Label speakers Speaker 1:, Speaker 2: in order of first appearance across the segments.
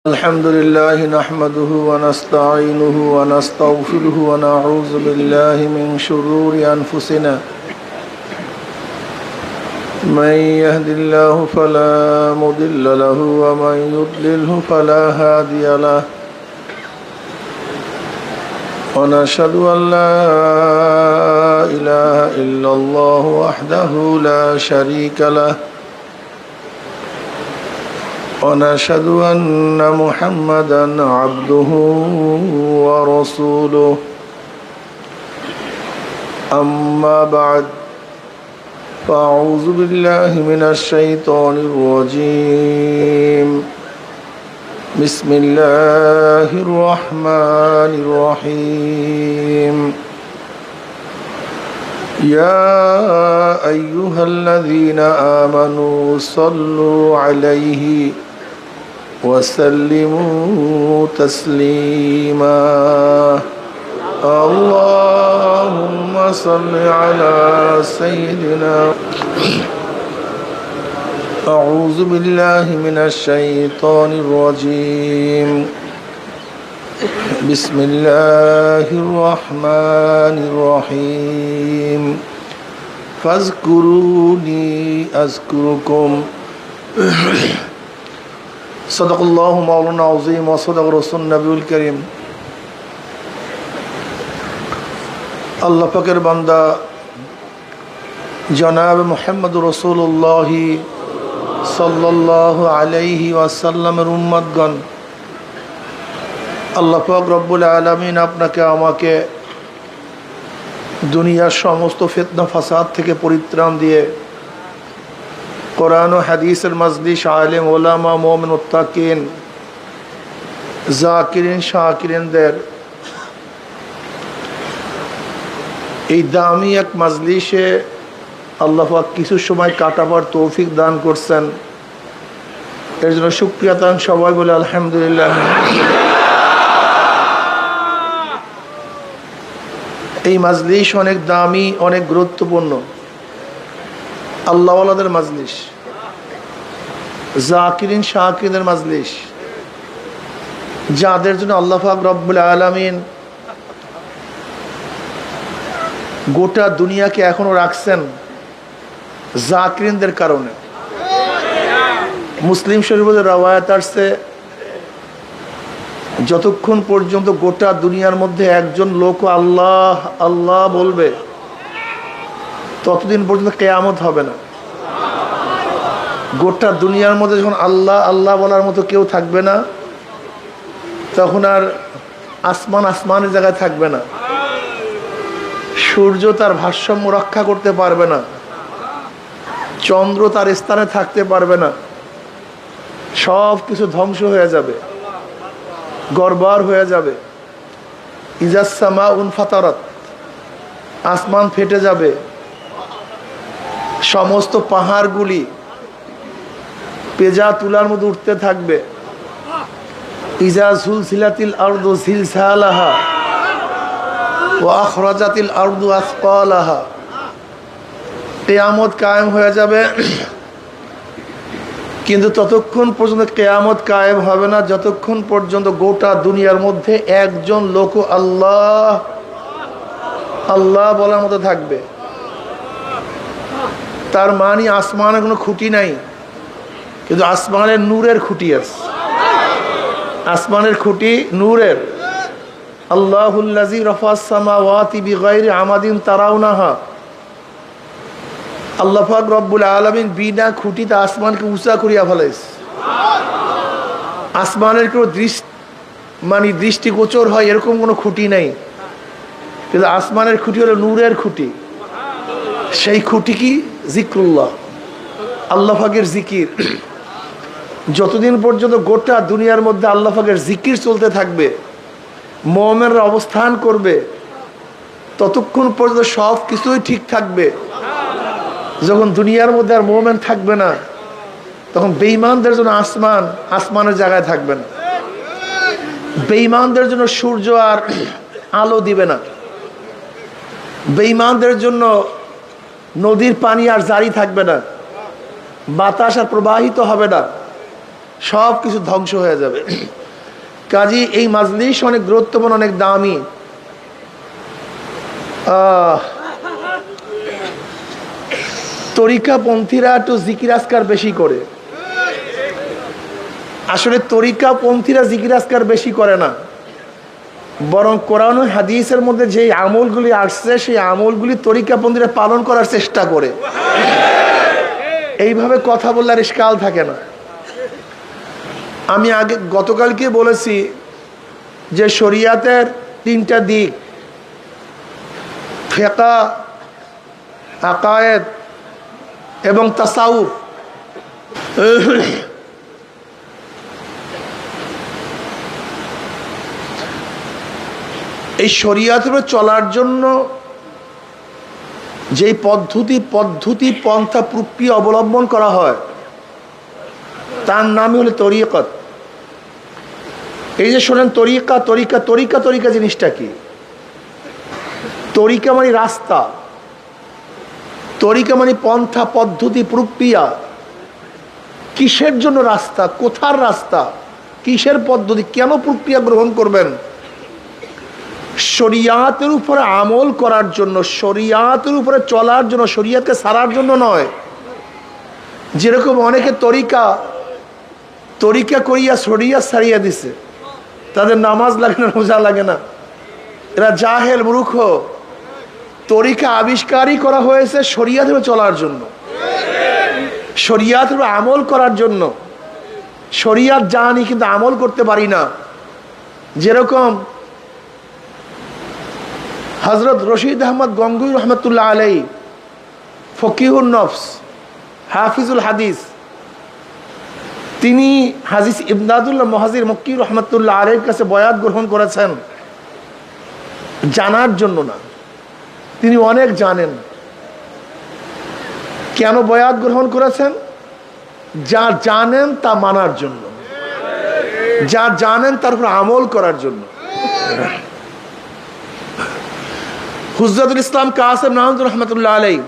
Speaker 1: الحمد لله نحمده ونستعينه ونستغفره ونعوذ بالله من شرور أنفسنا من يهد الله فلا مضل له ومن يضلله فلا هادي له ونشهد أن لا إله إلا الله وحده لا شريك له ونشهد أن محمدا عبده ورسوله أما بعد فأعوذ بالله من الشيطان الرجيم بسم الله الرحمن الرحيم يا أيها الذين آمنوا صلوا عليه وسلموا تسليما اللهم صل على سيدنا أعوذ بالله من الشيطان الرجيم بسم الله الرحمن الرحيم فاذكروني أذكركم صدق الله مولانا العظيم وصدق رسول النبي الكريم আল্লাহ পাকের বান্দা জনাব মুহাম্মদ রাসূলুল্লাহ সাল্লাল্লাহু আলাইহি ওয়াসাল্লামের উম্মতগণ, আল্লাহ পাক রব্বুল আলামিন আপনাকে আমাকে দুনিয়ার সমস্ত ফিতনা ফাসাদ থেকে পরিত্রাণ দিয়ে কোরআন ও হাদিসের মজলিস, আলেম ওলামা, মুমিন মুত্তাকিন, জাকিরিন শাকিরিনদের এই দামি এক মজলিসে আল্লাহ পাক কিছু সময় কাটাবার তৌফিক দান করছেন। এর জন্য শুকরিয়া তান সবাই বলে আলহামদুলিল্লাহ। এই মজলিস অনেক দামি, অনেক গুরুত্বপূর্ণ, আল্লাহওয়ালাদের মজলিস, জাকিরিন শাকিরিনদের মজলিস, যাদের জন্য আল্লাহ পাক রব্বুল আলামিন গোটা দুনিয়াকে এখনো রাখছেন জাকিরিনদের কারণে। মুসলিম শরীফের রওয়ায়াত আসছে, যতক্ষণ পর্যন্ত গোটা দুনিয়ার মধ্যে একজন লোক আল্লাহ আল্লাহ বলবে ততদিন পর্যন্ত কিয়ামত হবে না। গোটা দুনিয়ার মধ্যে যখন আল্লাহ আল্লাহ বলার মতো কেউ থাকবে না, তখন আর আসমান আসমানের জায়গায় থাকবে না, সূর্য তার ভারসাম্য রক্ষা করতে পারবে না, চন্দ্র তার স্থানে থাকতে পারবে না, সব কিছু ধ্বংস হয়ে যাবে, গড়বড় হয়ে যাবে। ইজাস সামা উনফাতারাত, আসমান ফেটে যাবে, সমস্ত পাহাড়গুলি পেজা তুলার মধ্যে উঠতে থাকবে। ইজা জুলজিলাতিল আরদু জিলজালাহা ওয়া আখরাজাতিল আরদু আসকালাহা, কিয়ামত কায়েম হয়ে যাবে। কিন্তু ততক্ষণ পর্যন্ত কিয়ামত কায়েম হবে না যতক্ষণ পর্যন্ত গোটা দুনিয়ার মধ্যে একজন লোক আল্লাহ আল্লাহ বলার মতো থাকবে। তার মানে আসমানের কোনো খুঁটি নাই, কিন্তু আসমানের নূরের খুঁটি আছে। আসমানের খুঁটি নূরের। আল্লাহুল্লাযী রাফা'আস সামাওয়াতি বিগাইরি আমাদিন তারাউনাহা, আল্লাহ পাক রব্বুল আলামিন বিনা খুঁটিতে আসমানকে উঁচা করিয়া ফেলাইছে। আসমানের কোনো দৃষ্টিগোচর হয় এরকম কোনো খুঁটি নাই, কিন্তু আসমানের খুঁটি হলো নূরের খুঁটি। সেই খুঁটি কি? জিক্রুল্লাহ, আল্লাহ পাকের জিকির। যতদিন পর্যন্ত গোটা দুনিয়ার মধ্যে আল্লাহ পাকের জিকির চলতে থাকবে, মুমিনরা অবস্থান করবে, ততক্ষণ পর্যন্ত সব কিছুই ঠিক থাকবে। যখন দুনিয়ার মধ্যে আর মুমিন থাকবে না, তখন বেঈমানদের জন্য আসমান আসমানের জায়গায় থাকবে না, বেঈমানদের জন্য সূর্য আর আলো দিবে না, বেঈমানদের জন্য নদীর পানি আর জারি থাকবে না, বাতাস আর প্রবাহিত হবে না, সব কিছু ধ্বংস হয়ে যাবে। কাজী এই মাজলিস অনেক গুরুত্বপূর্ণ, অনেক দামি। তরিকাপন্থীরা একটু জিকির আজকার বেশি করে। আসলে তরিকাপন্থীরা জিকির আজকার বেশি করে না, বরং কোরআন ও হাদিসের মধ্যে যে আমলগুলি আসছে সেই আমলগুলি তরিকাপন্থীরা পালন করার চেষ্টা করে। এইভাবে কথা বললে আর ইশকাল থাকে না। আমি আগে গতকালকে বলেছি যে শরিয়াতের তিনটা দিক, ফিকহ, আকায়েদ এবং তাসাউফ। এই শরিয়াতের উপর চলার জন্য যেই পদ্ধতি পন্থা প্রক্রিয়া অবলম্বন করা হয় তার নামই হলো তরিকত। এই যে শোনেন তরিকা জিনিসটা কি? তরিকা মানে রাস্তা, তরিকা মানে পন্থা পদ্ধতি প্রক্রিয়া। কিসের জন্য রাস্তা, কোথার রাস্তা, কিসের পদ্ধতি, কেন প্রক্রিয়া গ্রহণ করবেন? শরিয়াতের উপরে আমল করার জন্য, শরিয়াতের উপরে চলার জন্য, শরিয়াতকে সারার জন্য নয়। যেরকম অনেকে তরিকা করিয়া শরিয়াত সারিয়া দিছে, তাদের নামাজ লাগে না, রোজা লাগে না, এরা জাহেল মূর্খ। তরিকা আবিষ্কারই করা হয়েছে শরিয়াতের চলার জন্য, শরিয়াতের আমল করার জন্য। শরিয়াত জানি কিন্তু আমল করতে পারি না। যেরকম হযরত রশিদ আহমদ গঙ্গুই রহমতুল্লাহ আলাইহি, ফকিহুন নফস, হাফিজুল হাদিস, তিনি হাজি ইমদাদুল্লাহ মুহাজির মক্কি রহমতুল্লাহ আলাইহির কাছে বয়াত গ্রহণ করেছেন জানার জন্য না, তিনি অনেক জানেন। কেন বয়াত গ্রহণ করেছেন? যা জানেন তা মানার জন্য, যা জানেন তার উপর আমল করার জন্য। হুজরাতুল ইসলাম কাসেম নানউতুল্লাহ রহমতুল্লাহ আলাইহি,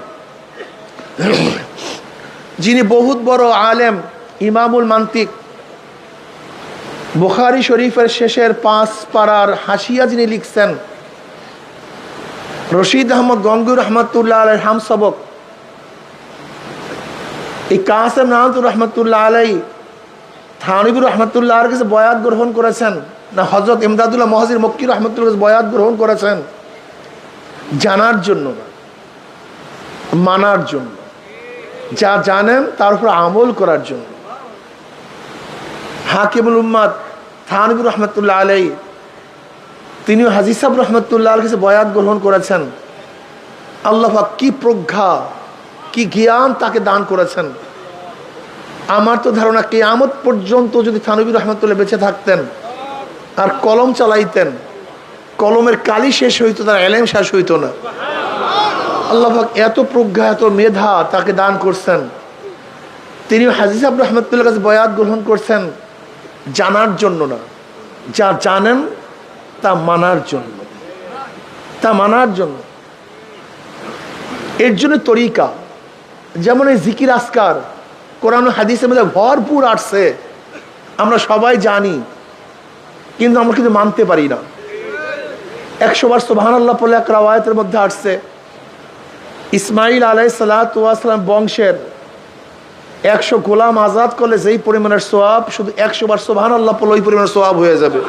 Speaker 1: যিনি বহুত বড় আলেম, ইমামুল মান্তিক, বুখারী শরীফের শেষের 5 পারার হাসিয়া যিনি লিখছেন, রশিদ আহমদ গঙ্গুই রহমতুল্লাহ আলাইহির হামসবক। এই কাসেম নানউতুল্লাহ রহমতুল্লাহ আলাইহি থানবী রহমতুল্লাহর কাছে বয়াত গ্রহণ করেছেন না হযরত ইমদাদুল্লাহ মুহাজির মক্কি রহমতুল্লাহ বয়াত গ্রহণ করেছেন জানার জন্য না, মানার জন্য। যা জানেন তার উপর আমল করার জন্য। হাকিমুল উম্মাত থানবী রহমতুল্লাহ আলাইহি, তিনিও হাজী সাহেব রহমতুল্লাহর কাছে বয়াত গ্রহণ করেছেন। আল্লাহ পাক কি প্রজ্ঞা, কি জ্ঞান তাকে দান করেছেন। আমার তো ধারণা কিয়ামত পর্যন্ত যদি থানবী রহমতুল্লাহ বেঁচে থাকতেন আর কলম চালাইতেন, কলমের কালি শেষ হইতো, তার এলেম শেষ হইতো না। আল্লাহ পাক এত প্রজ্ঞা, এত মেধা তাকে দান করছেন। তিনি হাজী সাহেব রহমতুল্লাহর কাছে বয়াত গ্রহণ করছেন জানার জন্য না, যা জানেন তা মানার জন্য, তা মানার জন্য। এর জন্য তরিকা, যেমন এই জিকির আজকার কোরআন ও হাদিসের মধ্যে ভরপুর আসছে, আমরা সবাই জানি, কিন্তু আমরা কিন্তু মানতে পারি না। 100 বার সুবহানাল্লাহ পড়লে এক রাওয়ায়াতের মধ্যে আসছে, ইসমাইল আলাইহিস সালাতু ওয়াস সালাম বংশের 100 গোলাম আজাদ করলে যেই পরিমাণের সওয়াব, শুধু 100 বার সুবহানাল্লাহ পড়লে ওই পরিমাণের সওয়াব হয়ে যাবে।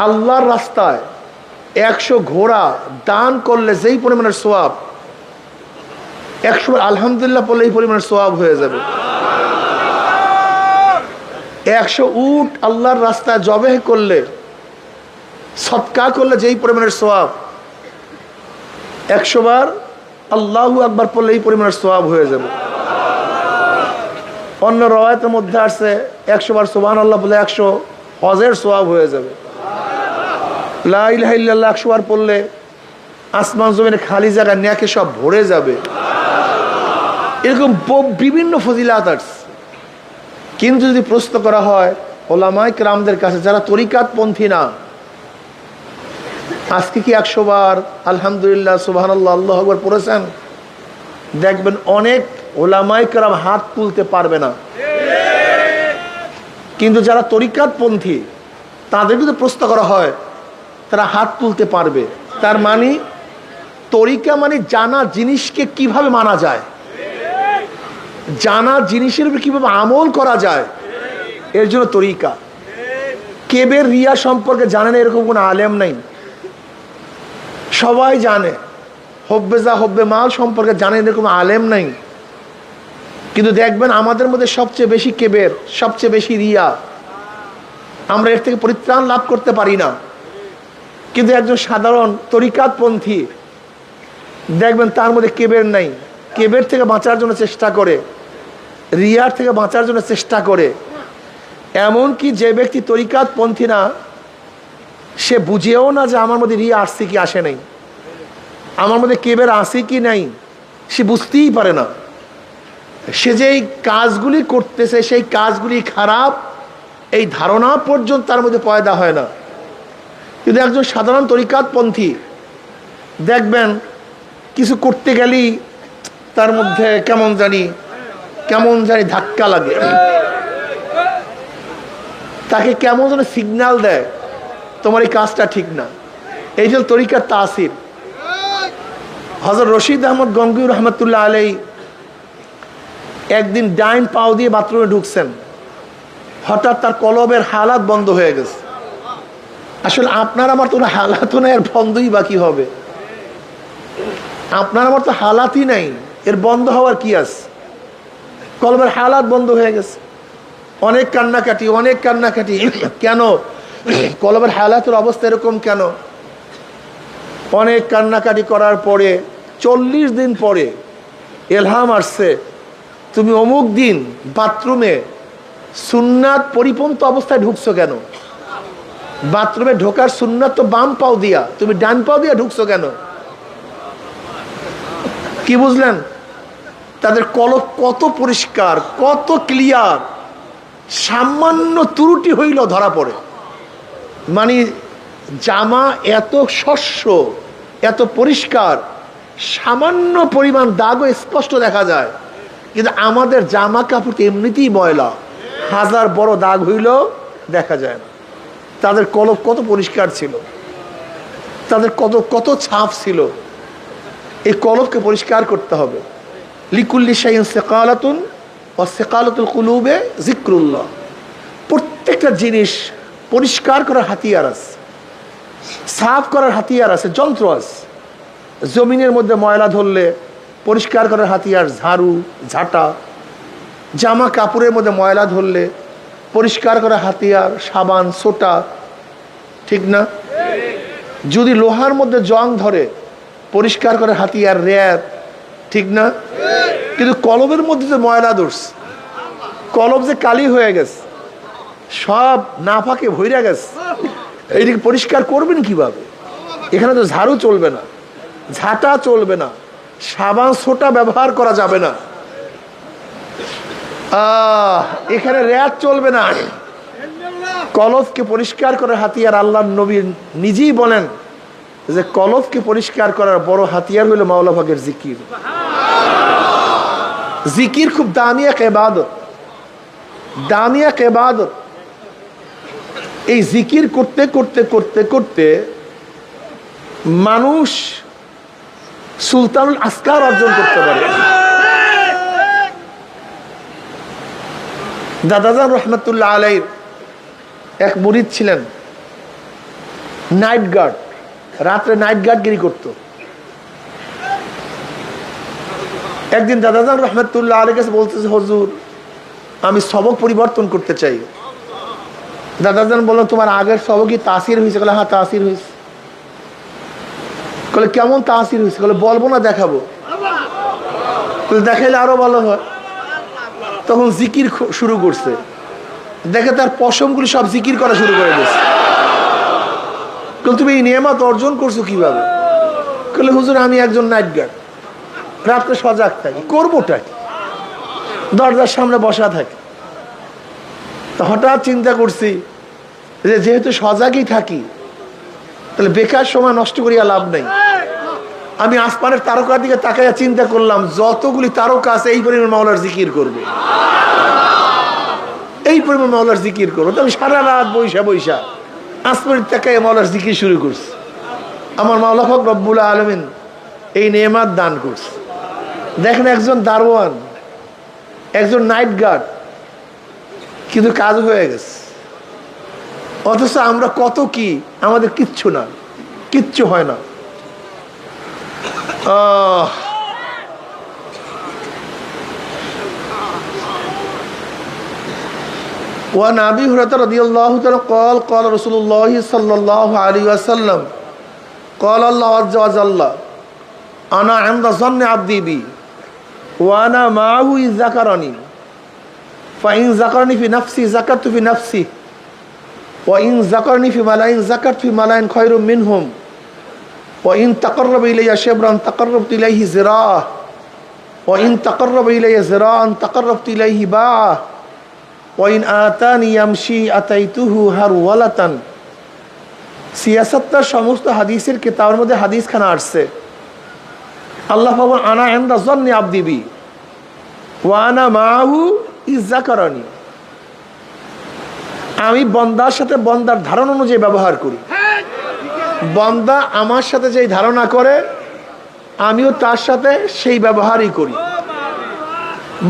Speaker 1: আল্লাহর রাস্তায় 100 ঘোড়া দান করলে যেই পরিমাণের সওয়াব, 100 বার আলহামদুলিল্লাহ পড়লে এই পরিমাণের সওয়াব হয়ে যাবে। 100 উট আল্লাহর রাস্তায় জবেহ করলে, সদকা করলে যেই পরিমাণের সওয়াব, 100 বার আল্লাহু আকবার পড়লে এই পরিমাণের সওয়াব হয়ে যাবে। অন্য রওয়ায়াতের মধ্যে আসছে 100 বার সুবহানাল্লাহ বলে 100 হজের সওয়াব হয়ে যাবে। লা ইলাহা ইল্লাল্লাহ 100 বার পড়লে আসমান জমিনে খালি জায়গা নেকে সব ভরে যাবে। এরকম বিভিন্ন ফজিলাত আছে। কিন্তু যদি প্রশ্ন করা হয় ওলামায়ে কেরামদের কাছে যারা তরিকাতপন্থী না, আজকে কি 100 বার আলহামদুলিল্লাহ সুবহানাল্লাহ আল্লাহু আকবার পড়েছেন? দেখবেন অনেক ওলামায়ে কেরাম হাত তুলতে পারবে না। কিন্তু যারা তরিকাতপন্থী তাদের যদি প্রশ্ন করা হয় তারা হাত তুলতে পারবে। তার মানে তরিকা মানে জানা জিনিসকে কিভাবে মানা যায়, জানা জিনিসের উপর কিভাবে আমল করা যায়, এর জন্য তরিকা। কেবের রিয়া সম্পর্কে জানে না এরকম কোনো আলেম নাই, সবাই জানে। হব্বেজা হব্বে মাল সম্পর্কে জানেন এরকম আলেম নাই। কিন্তু দেখবেন আমাদের মধ্যে সবচেয়ে বেশি কেবের, সবচেয়ে বেশি রিয়া, আমরা এর থেকে পরিত্রাণ লাভ করতে পারি না। কিন্তু একজন সাধারণ তরিকাতপন্থী দেখবেন তার মধ্যে কেবের নাই, কেবের থেকে বাঁচার জন্য চেষ্টা করে, রিয়ার থেকে বাঁচার জন্য চেষ্টা করে। এমনকি যে ব্যক্তি তরিকাতপন্থী না, সে বুঝেও না যে আমার মধ্যে রিয়া আসছে কি আসে নাই, আমার মধ্যে কেবের আসে কি নাই, সে বুঝতেই পারে না। সে যেই কাজগুলি করতেছে সেই কাজগুলি খারাপ, এই ধারণা পর্যন্ত তার মধ্যে পয়দা হয় না। কিন্তু একজন সাধারণ তরিকাতপন্থী দেখবেন কিছু করতে গেলেই তার মধ্যে কেমন জানি ধাক্কা লাগে, তাকে কেমন যেন সিগন্যাল দেয় তোমার এই কাজটা ঠিক না। এই যে তরিকার তাসির। হযরত রশিদ আহমদ গঙ্গুই রহমতুল্লাহ আলাইহি একদিন ডাইন পাও দিয়ে বাথরুমে ঢুকছেন, হঠাৎ তার কলবের হালাত বন্ধ হয়ে গেছে। আসলে আপনার আমার তো হালাতও নাই, এর বন্ধই বাকি হবে। আপনার আমার তো হালাতই নাই, এর বন্ধ হওয়ার কি আছে? কলবের হালাত বন্ধ হয়ে গেছে। অনেক কান্নাকাটি। কেন কলবের হালাতের অবস্থা এরকম কেন? অনেক কান্নাকাটি করার পরে 40 দিন পরে এলহাম আসছে, তুমি অমুক দিন বাথরুমে সুন্নাত পরিপন্থী অবস্থায় ঢুকছো কেন? বাথরুমে ঢোকার সুন্নাত তো বাম পাও দিয়া, তুমি ডান পাও দিয়া ঢুকছো কেন? কি বুঝলেন? তাদের কলব কত পরিষ্কার, কত ক্লিয়ার। সামান্য ত্রুটি হইল ধরা পড়ে। মানে জামা এত স্বচ্ছ, এত পরিষ্কার, সামান্য পরিমাণ দাগও স্পষ্ট দেখা যায়। কিন্তু আমাদের জামা কাপড় এমনিতেই ময়লা, হাজার বড় দাগ হইলেও দেখা যায় না। তাদের কলব কত পরিষ্কার ছিল, তাদের কত ছাপ ছিল। এই কলবকে পরিষ্কার করতে হবে। লিকুল্লি শাইইন সিকালাতুন ওয়া সিকালাতুল কুলুবে যিকরুল্লাহ। প্রত্যেকটা জিনিস পরিষ্কার করার হাতিয়ার আছে, সাফ করার হাতিয়ার আছে, যন্ত্র আছে। জমিনের মধ্যে ময়লা ধরলে পরিষ্কার করার হাতিয়ার ঝাড়ু, ঝাঁটা। জামা কাপড়ের মধ্যে ময়লা ধরলে পরিষ্কার করার হাতিয়ার সাবান, সোটা, ঠিক না? যদি লোহার মধ্যে জং ধরে পরিষ্কার করার হাতিয়ার র্যাপ, ঠিক না? কিন্তু কলবের মধ্যে যে ময়লা ধরছে, কলব যে কালি হয়ে গেছে, সব নাফাকে ভইরা গেছে, এইদিকে পরিষ্কার করবেন কিভাবে? এখানে তো ঝাড়ু চলবে না, ঝাঁটা চলবে না, সাবান সোটা ব্যবহার করা যাবে না, এখানে র্যাপ চলবে না। কলবকে পরিষ্কার করার হাতিয়ার আল্লাহর নবী নিজেই বলেন যে কলবকে পরিষ্কার করার বড় হাতিয়ার হলো মাওলা পাকের জিকির। জিকির খুব দামি এক ইবাদত, দামি এক ইবাদত। এই জিকির করতে করতে করতে করতে মানুষ সুলতানুল আসকার অর্জন করতে পারে। দাদাজান রহমতুল্লাহ আলাইহির এক মুরিদ ছিলেন, নাইট গার্ড, রাত্রে নাইট গার্ডগিরি করত। একদিন দাদাজান রহমতুল্লাহ আলাইহির কাছে বলতেছে, হুজুর আমি সবক পরিবর্তন করতে চাই। দাদাজান বলল, তোমার আগের সবকই তাসির হয়েছে? বলে, হ্যাঁ তাসির হয়েছে। বলে, কেমন তাসির হয়েছে? বলে, বলবো না, দেখাবো। দেখাইলে আরো ভালো হয়। তখন জিকির শুরু করছে, দেখে তার পশমগুলি সব জিকির করা শুরু করে দিয়েছে। তুমি এই নিয়ামত অর্জন করছো কিভাবে? বলে, হুজুর আমি একজন নাইট গার্ড, রাত্রে সজাগ থাকি, করবোটা কি? দরজার সামনে বসা থাকি। তো হঠাৎ চিন্তা করছি যে যেহেতু সজাগই থাকি, তাহলে বেকার সময় নষ্ট করিয়া লাভ নেই। আমি আসমানের তারকার দিকে তাকাইয়া চিন্তা করলাম, যতগুলি তারকা আছে এই পরিমাণ মাওলার জিকির করবে, এই পরিমাণ মাওলার জিকির করবো। তো আমি সারা রাত বৈশা বৈশা আসমানের তাকাইয়া মাওলার জিকির শুরু করছি। আমার মাওলা পাক রব্বুল আলামিন এই নেয়ামত দান করছে। দেখেন, একজন দারোয়ান, একজন নাইট গার্ড, কিন্তু কাজ হয়ে গেছে। অথচ আমরা কত কি, আমাদের কিচ্ছু না, কিচ্ছু হয় না। وعن أبي هريرة رضي الله تعالى قال قال رسول الله صلى الله عليه وسلم قال الله عز وجل أنا عند ظن عبدي بي وأنا معه إذ ذكرني فإن ذكرني في نفسي ذكرت في نفسي وإن ذكرني في ملأ ذكرت في ملأ خير منهم وإن تقرب إلي شبرا تقربت إليه ذراعا وإن تقرب إلي ذراعا تقربت إليه باعا وإن آتاني يمشي أتيته هرولة। সিয়াসাতের সমস্ত হাদিসের কিতাবের মধ্যে হাদিস খানা আসছে, আল্লাহ পাক আনা ইনদা যন্নি আবদি বি ওয়া আনা মাহু ইয যাকারানি। আমি বন্দার সাথে বন্দার ধারণা অনুযায়ী ব্যবহার করি। বন্দা আমার সাথে যেই ধারণা করে আমিও তার সাথে সেই ব্যবহারই করি।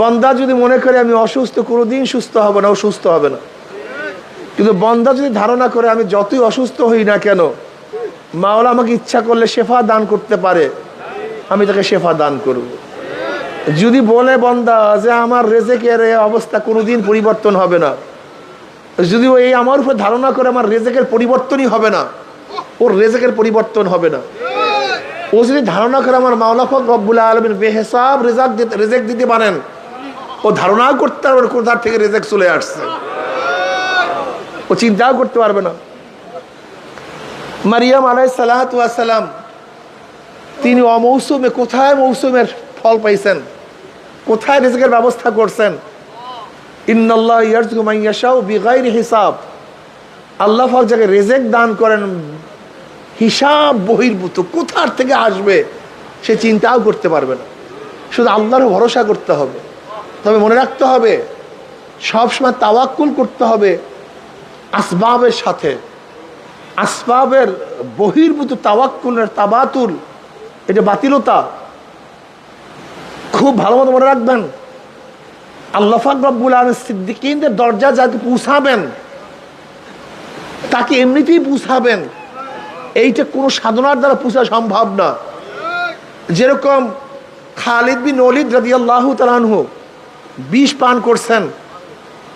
Speaker 1: বন্দা যদি মনে করে আমি অসুস্থ, কোনোদিন সুস্থ হবে না, ও সুস্থ হবে না। কিন্তু বন্দা যদি ধারণা করে আমি যতই অসুস্থ হই না কেন, মাওলা আমাকে ইচ্ছা করলে শেফা দান করতে পারে, আমি তাকে শেফা দান করব। যদি বলে বন্দা যে আমার রেজেকের অবস্থা কোনোদিন পরিবর্তন হবে না, যদি ও এই আমার উপর ধারণা করে আমার রেজেকের পরিবর্তনই হবে না, ওর রেজেকের পরিবর্তন হবে না। ও যদি ধারণা করে আমার মাওলা পাক রব্বুল আলামিন বেহিসাব রেজেক দিতে পারেন, ও ধারণাও করতে পারবে না কোথার থেকে রেজেক চলে আসছে, ও চিন্তাও করতে পারবে না। মারিয়াম আলাইহিস সালাতু ওয়াস সালাম তিনি অমৌসুমে কোথায় মৌসুমের ফল পাইছেন, কোথায় রিজকের ব্যবস্থা করছেন। ইন্নাল্লাহ ইয়ারযুকু মান ইয়াশাউ বিগাইরি হিসাব। আল্লাহ পাক যাকে রিজক দান করেন হিসাব বহির্ভূত, কোথার থেকে আসবে সে চিন্তাও করতে পারবে না। শুধু আল্লাহর ভরসা করতে হবে। তবে মনে রাখতে হবে, সবসময় তাওয়াক্কুল করতে হবে আসবাবের সাথে। আসবাবের বহির্ভূত তাওয়াক্কুলের তাবাতুল, এটা বাতিলতা। খুব ভালো মতো মনে রাখবেন, আল্লাহ পাক রব্বুল আলামিন সিদ্দিকীনদের দরজা যাকে পৌঁছাবেন তাকে এমনিতেই পৌঁছাবেন, এইটা কোনো সাধনার দ্বারা পৌঁছা সম্ভব না। যেরকম খালিদ বিন ওলীদ রাদিয়াল্লাহু তাআলা আনহু বিষ পান করছেন,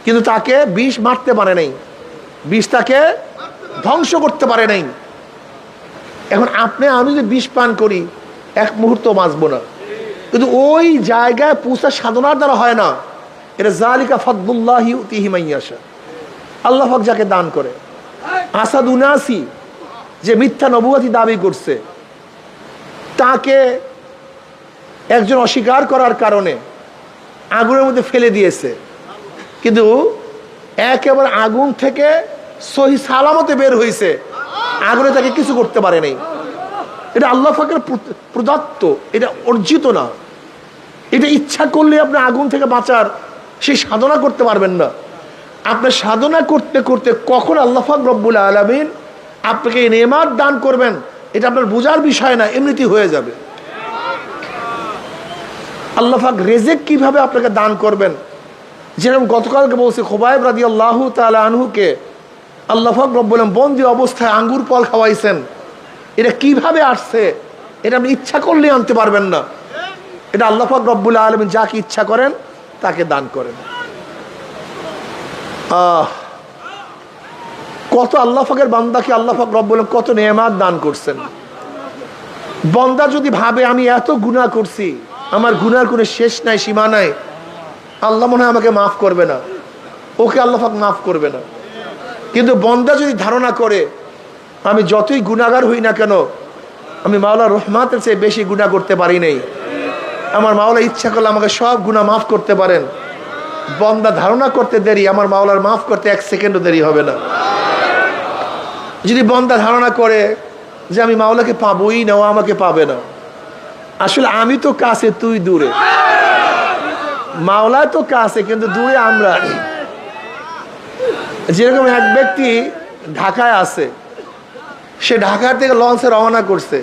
Speaker 1: কিন্তু তাকে বিষ মারতে পারে নাই, বিষ তাকে ধ্বংস করতে পারে নাই। এখন আপনি আমি যদি বিষ পান করি এক মুহূর্ত বাঁচবো না, কিন্তু ওই জায়গায় পৌঁছা সাধনার দ্বারা হয় না। এটা যালিকা ফাদলুল্লাহি ইউতিহি মান ইয়াশা, আল্লাহ পাক যাকে দান করে। আসাদ উনাসি যে মিথ্যা নবুয়তি দাবি করছে, তাকে একজন অস্বীকার করার কারণে আগুনের মধ্যে ফেলে দিয়েছে, কিন্তু একেবারে আগুন থেকে সহি সালামতে বের হয়েছে, আগুনে তাকে কিছু করতে পারে নাই। এটা আল্লাহ পাকের প্রদত্ত, এটা অর্জিত না। এটা ইচ্ছা করলে আপনি আগুন থেকে বাঁচার সেই সাধনা করতে পারবেন না। আপনার সাধনা করতে করতে কখন আল্লাহ পাক রব্বুল আলামিন আপনাকে এই নেয়ামত দান করবেন এটা আপনার বোঝার বিষয় না, এমনিতেই হয়ে যাবে। আল্লাহ পাক রিজিক কিভাবে আপনাকে দান করবেন, যেরকম গতকালকে বলছি খুবাইব রাদিয়াল্লাহু তাআলা আনহুকে আল্লাহ পাক রব্বুল আলামিন বন্দি অবস্থায় আঙ্গুর ফল খাওয়াইছেন। এটা কিভাবে আসছে এটা আপনি ইচ্ছা করলে আনতে পারবেন না। এটা আল্লাহ পাক রব্বুল আলামিন যাকে ইচ্ছা করেন তাকে দান করেন। কত আল্লাহ পাকের বান্দাকে আল্লাহ পাক রব্বুল আলামিন কত নেয়ামত দান করছেন। বান্দা যদি ভাবে আমি এত গুনাহ করছি, আমার গুনার কোনো শেষ নাই, সীমা নাই, আল্লাহ মনে হয় আমাকে মাফ করবে না, ওকে আল্লাহ পাক মাফ করবে না। কিন্তু বান্দা যদি ধারণা করে আমি যতই গুনাহগার হই না কেন, আমি মাওলার রহমতের চেয়ে বেশি গুনাহ করতে পারি নাই, আমার মাওলা ইচ্ছা করলে আমাকে সব গুনাহ মাফ করতে পারেন, বান্দা ধারণা করতে দেরি, আমার মাওলার মাফ করতে এক সেকেন্ডও দেরি হবে না। যদি বান্দা ধারণা করে যে আমি মাওলাকে পাবোই না, ও আমাকে পাবে না, আসলে আমি তো কাছে, তুই দূরে। মাওলা তো কাছে, কিন্তু দূরে আমরা। যেরকম এক ব্যক্তি ঢাকায় আছে, সে ঢাকা থেকে লঞ্চে রওনা করছে।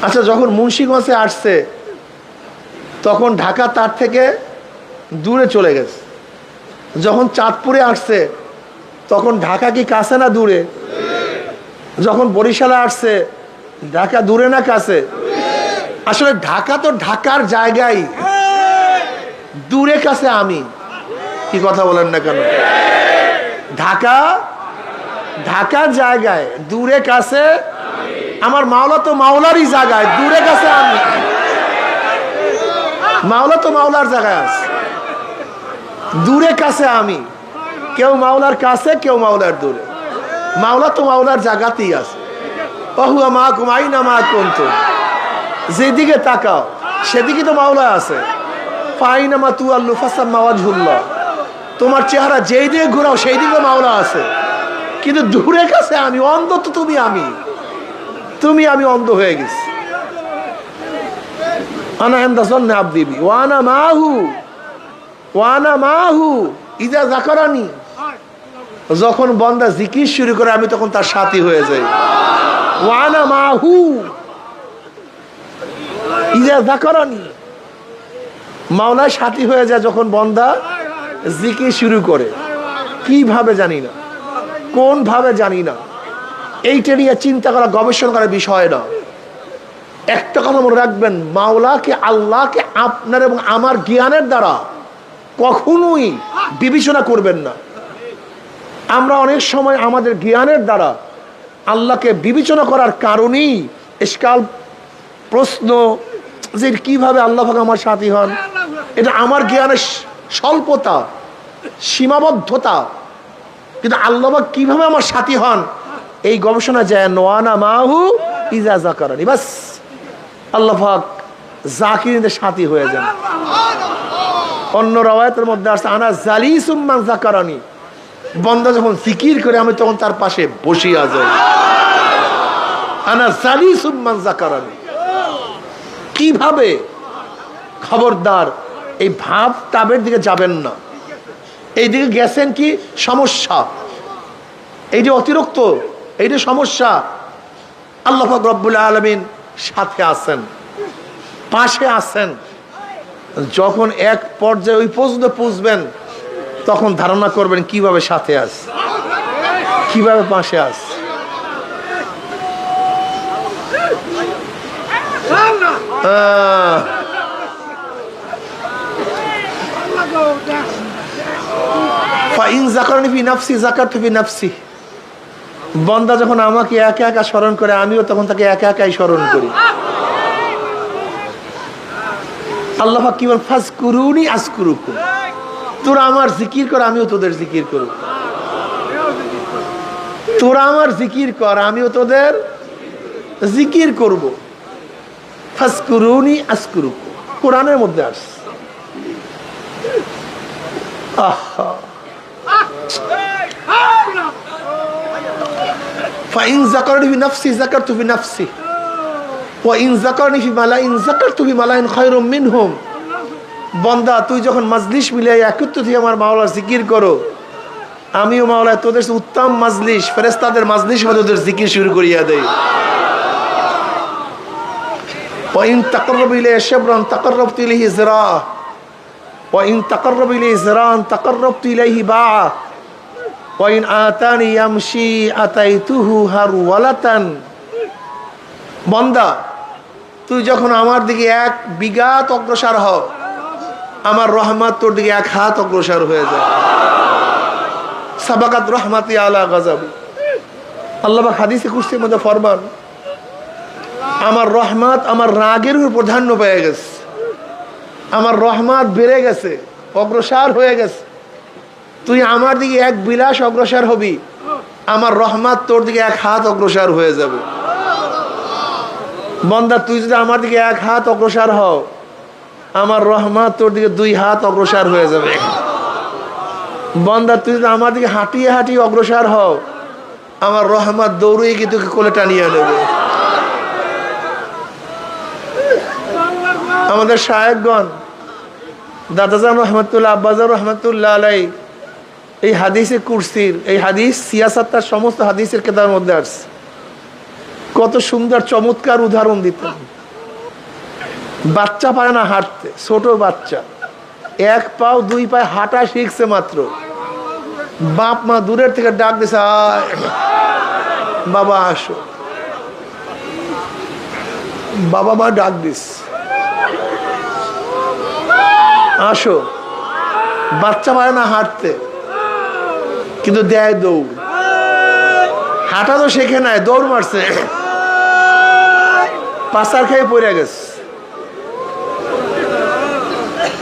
Speaker 1: আচ্ছা, যখন মুন্সিগঞ্জে আসছে তখন ঢাকা তার থেকে দূরে চলে গেছে। যখন চাঁদপুরে আসছে তখন ঢাকা কি কাছে না দূরে? যখন বরিশালে আসছে ঢাকা দূরে না কাছে? আসলে ঢাকা তো ঢাকার জায়গায়, দূরে কাছে আমি। কি কথা বলেন না কেন? ঢাকা ঢাকার জায়গায়, দূরে কাছে আমার মাওলা তো মাওলারই জায়গায়, দূরে কাছে আমি। মাওলা তো মাওলার জায়গায় আছে, দূরে কাছে আমি। কেউ মাওলার কাছে, কেউ মাওলার দূরে। মাওলা তো মাওলার জায়গাতেই আছে। ওহুয়া মাকুম আইনা মা কুনতুম, যেদিকে তাকাও সেদিকে তো মাওলা আছে। ফাইনামা তুআল্লু ফাসাম্মা ওয়াজহুল্লাহ, তোমার চেহারা যেই দিকে ঘোরাও সেই দিকে মাওলা আছে। কিন্তু দূরে কাছে আমি, অন্ধ তো তুমি, আমি অন্ধ হয়ে গেছি। আনা ইনদা যন্নি আবদি বি ওয়া আনা মাহু ইযা যাকারানি, যখন বান্দা জিকির শুরু করে আমি তখন তার সাথী হয়ে যাই। ওয়া আনা মাহু ইযা যাকারানি, মাওলার সাথী হয়ে যায় যখন বান্দা জিকির শুরু করে। কিভাবে জানি না, কোন ভাবে জানি না, এইটা নিয়ে চিন্তা করা, গবেষণা করার বিষয় না। একটা কথা মনে রাখবেন, মাওলাকে, আল্লাহকে আপনার এবং আমার জ্ঞানের দ্বারা কখনোই বিবেচনা করবেন না। আমরা অনেক সময় আমাদের জ্ঞানের দ্বারা আল্লাহকে বিবেচনা করার কারণেই ইশকাল, প্রশ্ন যে কিভাবে আল্লাহ পাক আমার সাথী হন, এটা আমার জ্ঞানের স্বল্পতা, সীমাবদ্ধতা। কিন্তু আল্লাহ পাক কিভাবে আমার সাথী হন, এই গবেষণা যায় নোয়ানা মাহু ইজা যাকারানি, বাস আল্লাহ পাক জাকিরদের সাথী হয়ে যান। অন্য রাওয়ায়াতের মধ্যে আসছে আনা জালিসুম মান যাকারানি, বান্দা যখন জিকির করে আমি তখন তার পাশে বসিয়া যাই। আনা জালিসুম মান যাকারানি। কিভাবে? খবরদার এই ভাব তাবের দিকে যাবেন না। এই দিকে গেছেন কি সমস্যা, এই যে অতিরিক্ত, এই যে সমস্যা। আল্লাহ পাক রব্বুল আলামিন সাথে আছেন, পাশে আছেন। যখন এক পর্যায়ে ওই পর্যন্ত পৌঁছবেন তখন ধারণা করবেন কিভাবে সাথে আছে, কিভাবে পাশে আছে। বান্দা যখন আমাকে একা একা স্মরণ করে আমিও তখন তাকে একা একাই স্মরণ করি। আল্লাহ পাক কি বলেন, ফাজকুরুনি আযকুরুকুম, তোরা আমার জিকির কর আমিও তোদের জিকির করব। তোরা আমার জিকির কর আমিও তোদের জিকির করব। ফাজকুরুনি আযকুরুকুম, কোরআনের মধ্যে আসছে। ফাইন যাকারনি ফি নাফসি যাকারতু ফি নাফসি ওয়া ইন যাকারনি ফি মালাইন যাকারতু ফি মালাইন খায়রুম মিনহুম। বান্দা তুই যখন মাজলিস মিলাই একত্র থেকে আমার মাওলার জিকির করো, আমিও মাওলা তোদের উত্তম মাজলিস, ফেরেশতাদের মাজলিস মধ্যে তোদের জিকির শুরু করিয়া দেই। ওয়া ইন তাকাররাব ইলাইহি শিবরান তাকাররাবতু ইলাইহি যিরা ওয়া ইন তাকাররাব ইলাইহি যিরান তাকাররাবতু ইলাইহি বা'a ওয়া ইন আতানি ইয়ামশি আতাইতুহু হারওয়ালাতান। বান্দা তুই যখন আমার দিকে এক বিঘাত অগ্রসর হও, আমার রহমত তোর দিকে এক হাত অগ্রসর হয়ে যায়। সাবাকাত রহমাতি আলা গাযাবি, আল্লাহ পাক হাদিসে কুদসির মধ্যে ফরমান, আমার রহমত আমার রাগের উপর প্রাধান্য পেয়ে গেছে, আমার রহমত বেড়ে গেছে, অগ্রসর হয়ে গেছে। তুই আমার দিকে এক বিলাস অগ্রসর হবি, আমার রহমত তোর দিকে এক হাত অগ্রসর হয়ে যাবে। বান্দা তুই যদি আমার দিকে এক হাত অগ্রসর হও, আমার রহমত তোর দিকে দুই হাত অগ্রসর হয়ে যাবে। বান্দা তুই যদি আমার দিকে হাঁটিয়ে হাঁটিয়ে অগ্রসর হও, আমার রহমত দৌড়িয়ে গিয়ে তোকে কোলে টানিয়ে নেবে। আমাদের শায়েখগণ দাদাজান রহমতুল্লাহ, আব্বাজান রহমতুল্লাহ আলাই এই হাদিসে কুরসির, এই হাদিস সিয়াসাত্তার সমস্ত হাদিসের কেতাবের মধ্যে আসছে। কত সুন্দর চমৎকার উদাহরণ দিতেন। বাচ্চা পারে না হাঁটতে, ছোট বাচ্চা, 1 পাও 2 পায়ে হাঁটা শিখছে মাত্র, বাপ মা দূরের থেকে ডাক দিছে, আয় বাবা আসো। বাবা মা ডাক দিস, আসো। বাচ্চা পারে না হাঁটতে, কিন্তু দেয় দৌড়। হাঁটা তো শেখে নাই, দৌড় মারছে, পাচার খেয়ে পড়ে গেছে,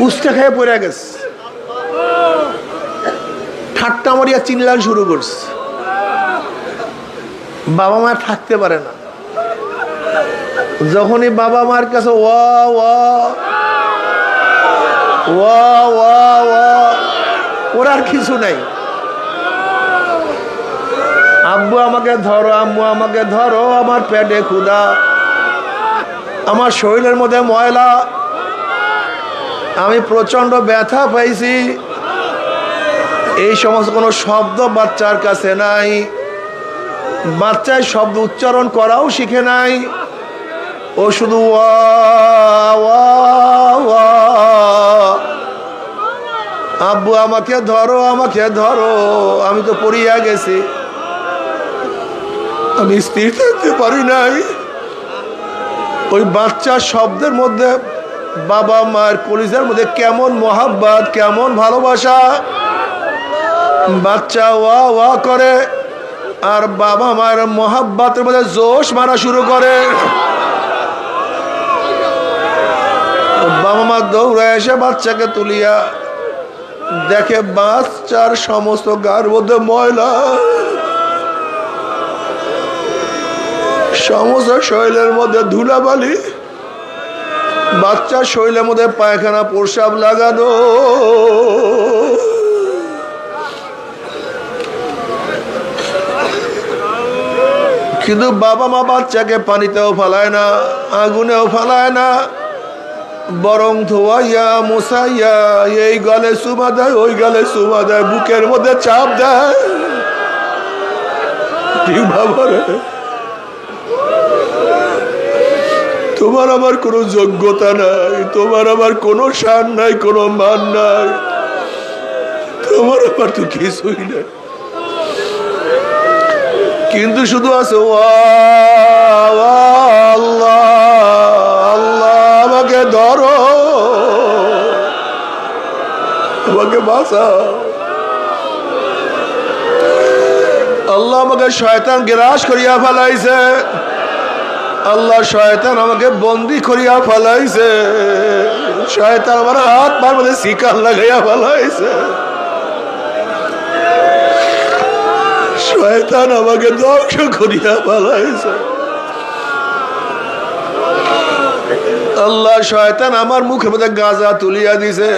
Speaker 1: উস্টা খেয়ে পড়ে গেছে, ঠাট্টা মারিয়া চিল্লান শুরু করছে। বাবা মা থাকতে পারে না। যখনই বাবা মার কাছে ওয়া ওয়া ওয়া ওয়া ওয়া, ওর আর কিছু নাই। আব্বু আমাকে ধরো, আম্মু আমাকে ধরো, আমার পেটে ক্ষুধা, আমার শরীরের মধ্যে ময়লা, আমি প্রচন্ড ব্যথা পাইছি। এই সমস্ত কোনো শব্দ বাচ্চার কাছে নাই। বাচ্চায় শব্দ উচ্চারণ করাও শিখে নাই। ও শুধু ওয়া ওয়া ওয়া, আব্বু আমাকে ধরো, আমাকে ধরো, আমি তো পড়িয়া গেছি, আমি স্থির থাকতে পারি নাই। ওই বাচ্চার শব্দের মধ্যে বাবা মার কলিজার মধ্যে কেমন মোহাব্বত, কেমন ভালোবাসা। বাচ্চা ওয়া ওয়া করে আর বাবা মার মোহাব্বতের মধ্যে জোশ মারা শুরু করে। বাবা মা দৌড়ে এসে বাচ্চাকে তুলিয়া দেখে বাচ্চার সমস্ত গার মধ্যে ময়লা, সমস্ত শরীরের মধ্যে ধুলাবালি, বাচ্চার শরীরের মধ্যে পায়খানা প্রস্রাব লাগানো। কিন্তু বাবা মা বাচ্চাকে পানিতেও ফালায় না, আগুনেও ফালায় না, বরং ধোয়াইয়া মুসাইয়া এই গালে চুমা দেয়, ওই গালে চুমা দেয়, বুকের মধ্যে চাপ দেয়। তোমার আমার কোনো যোগ্যতা নাই, তোমার আমার কোনো শান নাই, কোনো মান নাই, তোমার আমার তো কিছুই নাই। কিন্তু শুধু আছে আল্লাহ আল্লাহ, আমাকে ধরো, আমাকে বাঁচাও। আল্লাহ আমাকে শয়তান গ্রাস করিয়া ফেলাইছে, আল্লাহ শয়তান আমাকে বন্দি করিয়া ফেলাইছে, শয়তান আমার হাত পার মধ্যে শিকার লাগাইয়া ফেলাইছে, শয়তান আমাকে ধ্বংস করিয়া ফেলাইছে। আল্লাহ শয়তান আমার মুখের মধ্যে গাঁজা তুলিয়া দিছে,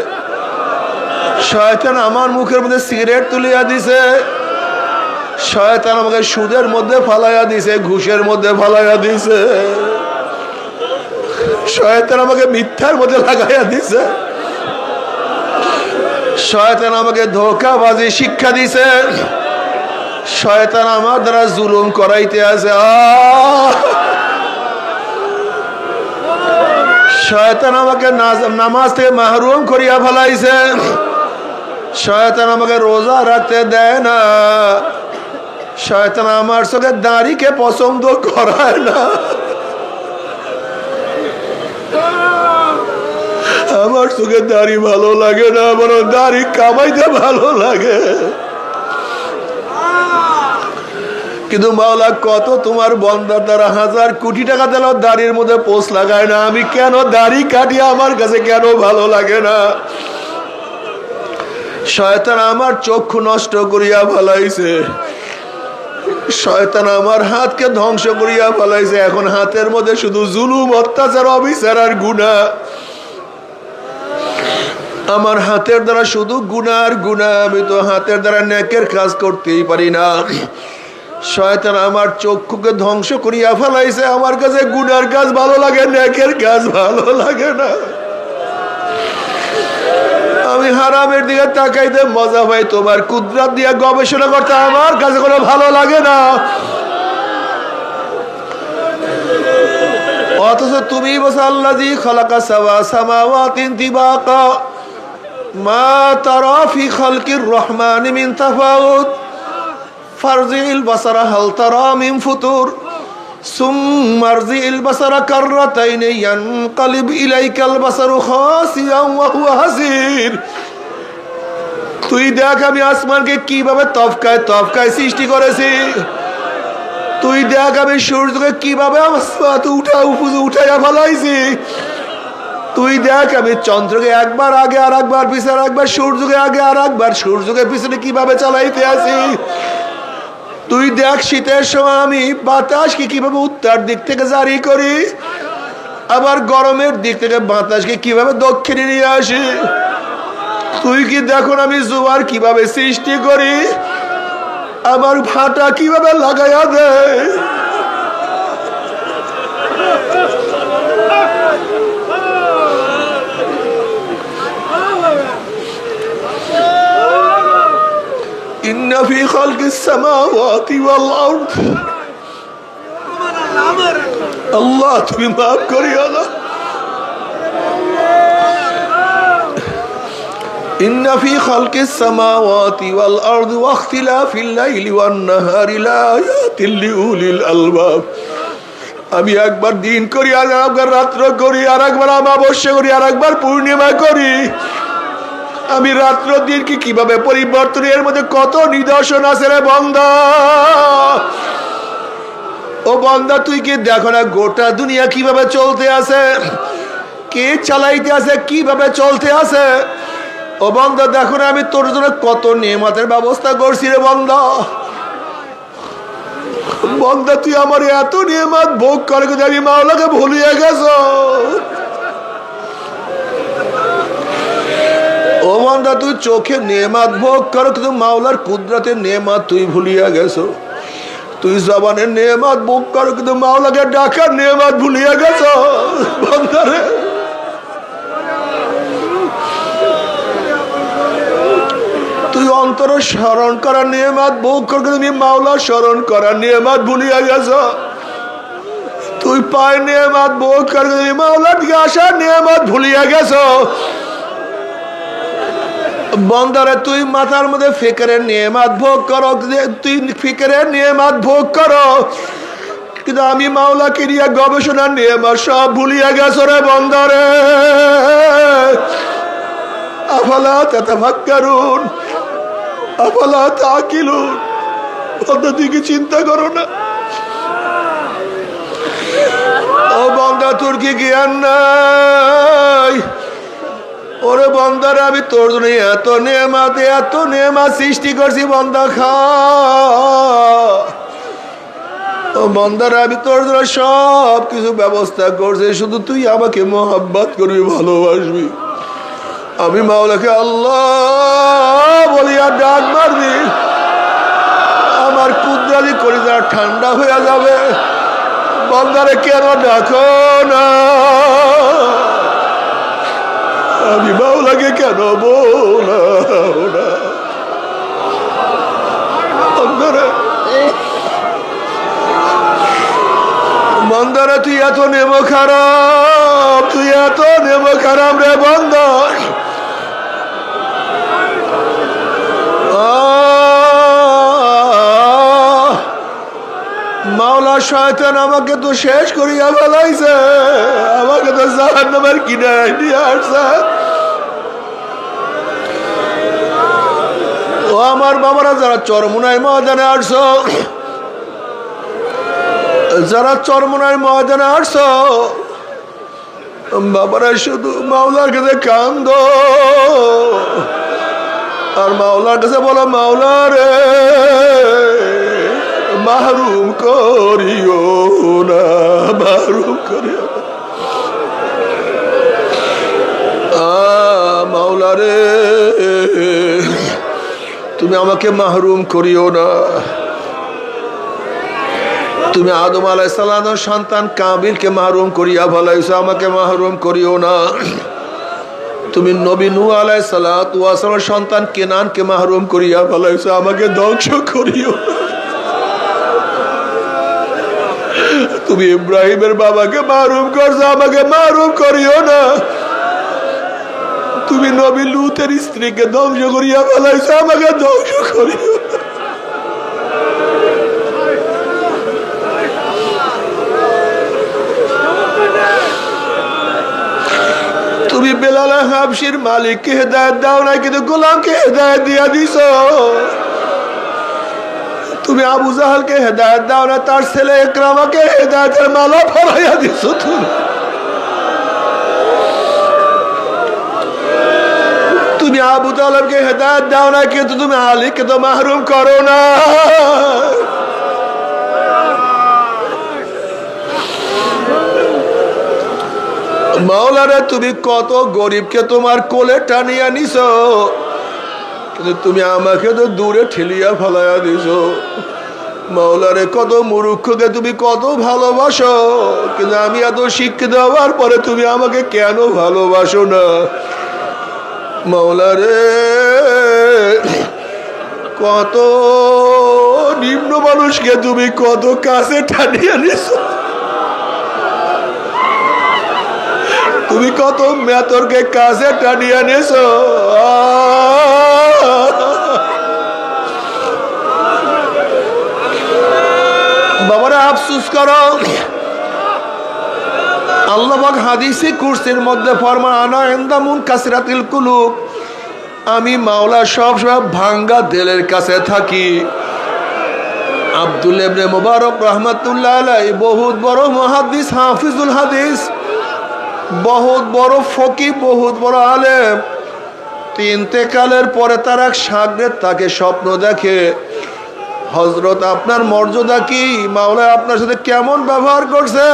Speaker 1: শয়তান আমার মুখের মধ্যে সিগারেট তুলিয়া দিছে, শয়তান আমাকে সুদের মধ্যে ফালাইয়া দিছে, ঘুষের মধ্যে ফালাইয়া দিছে, শয়তান আমাকে মিথ্যার মধ্যে লাগাইয়া দিছে, শয়তান আমাকে ধোঁকাবাজি শিক্ষা দিছে, শয়তান আমার দ্বারা জুলুম করাইতে আছে। শয়তান আমাকে নামাজ থেকে মাহরুম করিয়া ফেলাইছে, শয়তান আমাকে রোজা রাখতে দেয় না, শয়তান আমার চোখে দাড়িকে পছন্দ করায় না, আমার চোখে দাড়ি ভালো লাগে না, আমার দাড়ি কামাইতে ভালো লাগে। কিন্তু মাওলা কত তোমার বন্দার দ্বারা হাজার কোটি টাকা দিল, দাড়ির মধ্যে পোষ লাগায় না, আমি কেন দাড়ি কাটি, আমার কাছে কেন ভালো লাগে না। শয়তান আমার চক্ষু নষ্ট করিয়া ফেলাইছে, শয়তান আমার হাতকে ধ্বংস করিয়া ফেলাইছে। এখন হাতের মধ্যে শুধু জুলুম, অত্যাচার, অবিচার আর গুনাহ। আমার হাতের দ্বারা শুধু গুনাহ আর গুনাহ, আমি তো হাতের দ্বারা নেকের কাজ করতেই পারি না। শয়তান আমার চক্ষুকে ধ্বংস করিয়া ফেলাইছে, আমার কাছে গুনার কাজ ভালো লাগে, নেকের কাজ ভালো লাগে না। আমি হারামের দিকে তাকাইতে মজা পাই, তোমার কুদরত দিয়ে গবেষণা করতে আমার কাছে কোনো ভালো লাগে না। অথচ তুমি বলছো আল্লাযী খালাকা সাবা সামাওয়াতিন তিবাকা মা তারা ফি খালকির রহমানি মিন তাফাউত ফারজিল বাসারা হাল তারা মিন ফুতুর সুম্মা আরজিল বাসারা কাররাতাইনি ইয়ানকালিব ইলাইকাল বাসারু খাসিয়ান ওয়া হুয়া হাসির। তুই দেখ আমি আসমানকে কিভাবে তফকায় তফকায় সৃষ্টি করেছি। তুই দেখ আমি সূর্যকে কিভাবে উঠাইয়া ফেলাইছি। তুই দেখ আমি চন্দ্রকে একবার আগে আর একবার পিছনে, একবার সূর্যকে আগে আর একবার সূর্যকে পিছনে কিভাবে চালাইতে আছি। তুই দেখ শীতের সময় আমি বাতাসকে কিভাবে উত্তর দিক থেকে জারি করি, আবার গরমের দিক থেকে বাতাসকে কিভাবে দক্ষিণে নিয়ে আসি। তুই কি দেখো আমি জোয়ার কিভাবে সৃষ্টি করি, আমার ভাটা কিভাবে লাগাইয়া দেয়। ইন্না ফি খালকিস সামাওয়াতি ওয়াল আরদ। আল্লাহ তুমি মাফ করিও না। إن في خلق السماوات والأرض واختلاف الليل والنهار لآيات لأولي الألباب। আমি একবার দিন করি আর একবার রাত্র করি, আর একবার অমাবস্যা করি, আর একবার পূর্ণিমা করি। আমি রাত্র দিনকে কিভাবে পরিবর্তন, এর মধ্যে কত নিদর্শন আছে রে বান্দা। ও বান্দা তুই কি দেখো না গোটা দুনিয়া কিভাবে চলতে আছে, কে চালাইতে আছে, কিভাবে চলতে আছে। ও বান্দা দেখো না আমি তোর জন্য কত নেয়ামতের ব্যবস্থা করছি রে বান্দা। বান্দা তুই আমার এত নেয়ামত ভোগ করে কিন্তু আমি মাওলাকে ভুলিয়ে গেছো। ও বান্দা তুই চোখে নেয়ামত ভোগ করো কিন্তু মাওলার কুদরতের নেয়ামত তুই ভুলিয়ে গেছো। তুই জবানের নেয়ামত ভোগ করো কিন্তু মাওলাকে ডাকার নেয়ামত ভুলিয়ে গেছো। বান্দারে তুই অন্তর স্মরণ করার নিয়ামত ভোগ কর, তুমি মাওলা স্মরণ করার নিয়ামত ভুলিয়া গেছ। তুই পায়ের নিয়ামত ভোগ কর, তুমি মাওলার দিকে আসার নিয়ামত ভুলিয়া গেছ। বন্দারে তুই মাথার মধ্যে ফিকিরের নিয়ামত ভোগ করো, তুই ফিকিরের নিয়ামত ভোগ করো কিন্তু আমি মাওলাকে নিয়ে গবেষণার নিয়ামত সব ভুলিয়া গেছ রে বন্দারে। আফালা তাতাফাক্কারুন আফালা তাকিলুন। বান্দা তুই কি চিন্তা করো না? ও বান্দা তোর কি জ্ঞান নাই? ওরে বান্দারে আমি তোর জন্য এত নেয়ামত সৃষ্টি করছি, বান্দা খা। ও বান্দারে আমি তোর জন্য সব কিছু ব্যবস্থা করছি, শুধু তুই আমাকে মহব্বত করবি, ভালোবাসবি। আমি মাওলাকে আল্লাহ বলিয়া ডাক মারবি, আমার কুদরতি কলিজা ঠান্ডা হয়ে যাবে। বান্দারে কেন ডাকো না? আমি মাওলাকে কেন বলাও না? বান্দারে বান্দারে তুই এত নেমো খারাপ, তুই এত নেমো খারাপ রে বান্দা। মাওলা শয়তান আমাকে তো শেষ করিয়া ফেলাইছে, আমাকে তো জাহান্নামের কিনারায় নিয়ে আসছে। ও আমার বাবারা যারা চরমুনাই ময়দানে আসছো, যারা চরমুনাই ময়দানে আসছো বাবারা শুধু মাওলার কাছে কান্দো আর মাওলার কাছে বলো মাওলা রে মাহরুম করিও না, মাহরুম করিও না। মাওলা রে তুমি আমাকে মাহরুম করিও না। তুমি আদম আলাইহিস সালামের সন্তান কাবিলকে মাহরুম করিয়া ফেলাইছো, আমাকে মাহরুম করিও না। তুমি নবী নূহ আলাইহিস সালাতু ওয়াস সালামের সন্তান কেনানকে মাহরুম করিয়া ফেলাইছো, আমাকে ধ্বংস করিও। তুমি ইব্রাহিমের বাবাকে মাহরুম করছো, আমাকে মাহরুম করিও না। তুমি নবী লূতের স্ত্রীকে ধ্বংস করিয়া ফেলাইছো, আমাকে ধ্বংস করিও না। তুমি বেলাল হাবশির মালিককে হেদায়েত দাও না, কিন্তু গোলামকে হেদায়েত দিয়া দিছো। তুমি আবু জাহালকে হেদায়েত দাও না, তার ছেলে ইকরামাকে হেদায়েতের মালা পরাইয়া দিছো। তুমি আবু তালেবকে হেদায়েত দাও না, কিন্তু তুমি আলীকে তো মাহরুম করো না। মাওলানা তুমি কত গরিবকে তোমার কোলে টানিয়া নিছো, কিন্তু তুমি আমাকে তো দূরে ঠেলিয়া ফেলাইয়া দিছো। মাওলারে কত মূর্খকে তুমি কত ভালোবাসো, কিন্তু আমি এত শিক্ষিত হওয়ার পরে তুমি আমাকে কেন ভালোবাসো না। মাওলারে কত নিম্ন মানুষকে তুমি কত কাছে টানিয়া নিছো, তুমি কত মেতরকে কাছে টানিয়া নিছো। বাবারা আফসোস করো, আল্লাহ পাক হাদিসে কুরসির মধ্যে ফরমান আনা ইনদামুন কাসরাতিল কুলুব, আমি মাওলা সবসময় ভাঙ্গা দিলের কাছে থাকি। আব্দুল্লাহ ইবনে মুবারক রাহমাতুল্লাহ আলাইহি বহুত বড় মুহাদ্দিস, হাফিজুল হাদিস, বহুত বড় ফকি, বহুত বড় আলেম। ইন্তেকালের পরে তার এক শাগরেদ তাকে স্বপ্ন দেখে, হযরত আপনার মর্যাদা কি, মাওলা আপনার সাথে কেমন ব্যবহার করছে।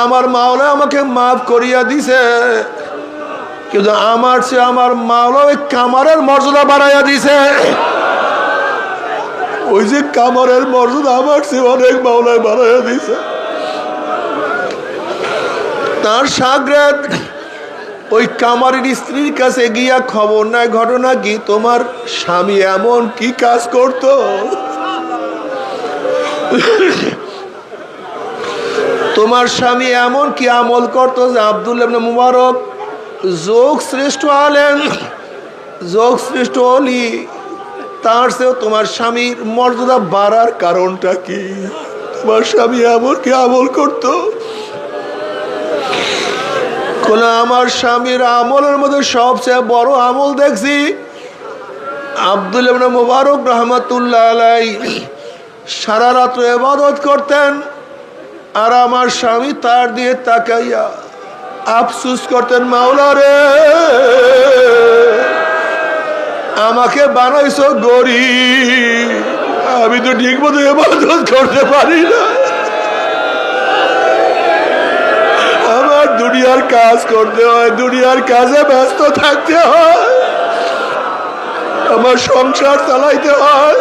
Speaker 1: আমার মাওলা আমাকে মাফ করিয়া দিছে, কিন্তু আমার চেয়ে আমার মাওলা ওই কামারের মর্যাদা বাড়াইয়া দিছে। ওই যে কামারের মর্যাদা আমার চেয়ে অনেক মাওলায় বাড়াইয়া দিছে। তার শাগরেদ ওই কামারের স্ত্রীর কাছে গিয়া খবর নাই, ঘটনা কি, তোমার স্বামী এমন কি কাজ করত, তোমার স্বামী এমন কি আমল করতো যে আব্দুল্লাহ ইবনে মুবারক যোগ শ্রেষ্ঠ আলেম, যোগ শ্রেষ্ঠ অলি, তার চেয়েও তোমার স্বামীর মর্যাদা বাড়ার কারণটা কি, তোমার স্বামী এমন কি আমল করতো। আমার স্বামীর আমলের মধ্যে সবচেয়ে বড় আমল দেখছি, আব্দুল্লাহ ইবনে মুবারক রাহমাতুল্লাহ আলাইহি সারা রাত ইবাদত করতেন, আর আমার স্বামী তার দিয়ে তাকাইয়া আফসোস করতেন, মাওলা রে আমাকে বানাইছো গরিব, আমি তো ঠিক মতো ইবাদত করতে পারি না, আমার দুনিয়ার কাজ করতে হয়, দুনিয়ার কাজে ব্যস্ত থাকতে হয়, আমার সংসার চালাইতে হয়।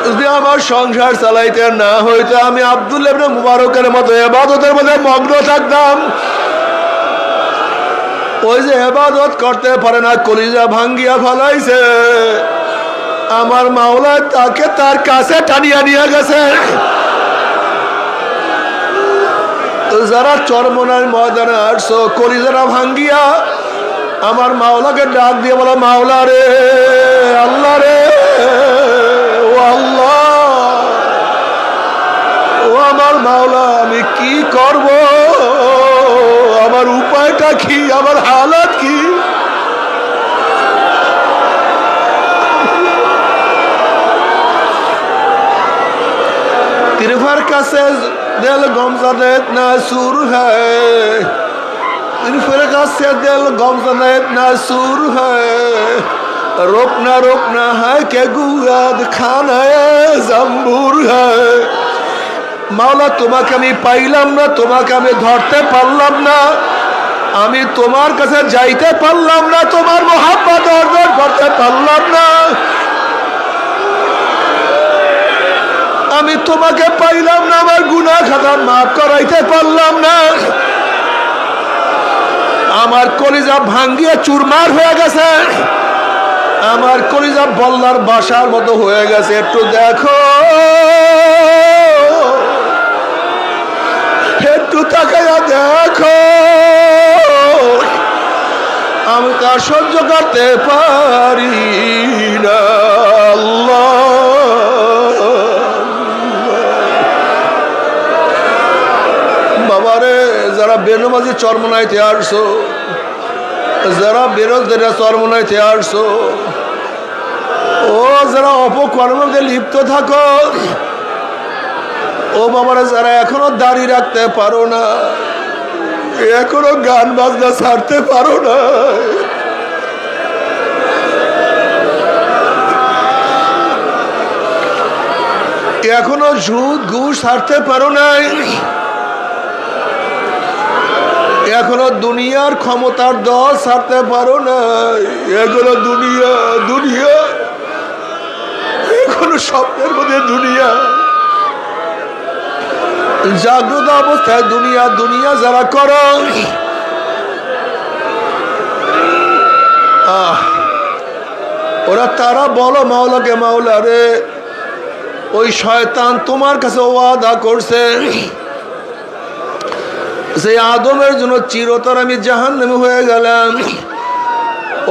Speaker 1: যদি আমার সংসার চালাইতে না হইতো, আমি আব্দুল্লাহ ইবনে মুবারকের মতো ইবাদতের মধ্যে মগ্ন থাকতাম। ওই যে ইবাদত করতে পারে না, কলিজা ভাঙ্গিয়া ফেলাইছে, আমার মাওলা তাকে তার কাছে টানিয়া নিয়ে গেছে। যারা চরমনার ময়দানে আসছো, কলিজারা ভাঙ্গিয়া আমার মাওলাকে ডাক দিয়ে বলো, মাওলা রে, আল্লাহ রে, ও আল্লাহ, ও আমার মাওলা, আমি কি করব, আমার উপায়টা কি, আমার হালাত কি। तिरफर का से दिल गमज़दा इतना सूर है, तिरफर का से दिल गमज़दा इतना सूर है, रोकना रोकना है कि गुआद खाना जम्बूर है। মাওলা তোমাকে আমি পাইলাম না, তোমাকে আমি ধরতে পারলাম না, আমি তোমার কাছে যাইতে পারলাম না, তোমার মহব্বত অর্জন করতে পারলাম না। আমি তোমাকে পাইলাম না, আমার গুনাহ খাতা মাফ করাইতে পারলাম না, আমার কলিজা ভাঙ্গিয়ে চুরমার হয়ে গেছে, আমার কলিজা বল্লার বাসার মতো হয়ে গেছে, একটু দেখো, একটু তাকাইয়া দেখো, আমি তা সহ্য করতে পারি না। বাবারে, যারা বেনমাজি চরমনাইতে আসছো, যারা বেরোজদের চরমনাইতে আসছো, ও যারা অপকর্মে লিপ্ত থাকো, ও বাবারা যারা এখনো দাড়ি রাখতে পারো না, এখনো গান বাজনা ছাড়তে পারো না, এখনো সুদ ঘুষ ছাড়তে পারো নাই, এখনো দুনিয়ার ক্ষমতার দল ছাড়তে পারো না, এখনো দুনিয়া দুনিয়া, এখনো স্বপ্নের মধ্যে দুনিয়া, জাগ্রত অবস্থায় দুনিয়া দুনিয়া যারা করো, ওরা তারা বলো মাওলাকে, মাওলা রে, ওই শয়তান তোমার কাছে ওয়াদা করছে যে আদমের জন্য চিরতর আমি জাহান্নামে হয়ে গেলাম,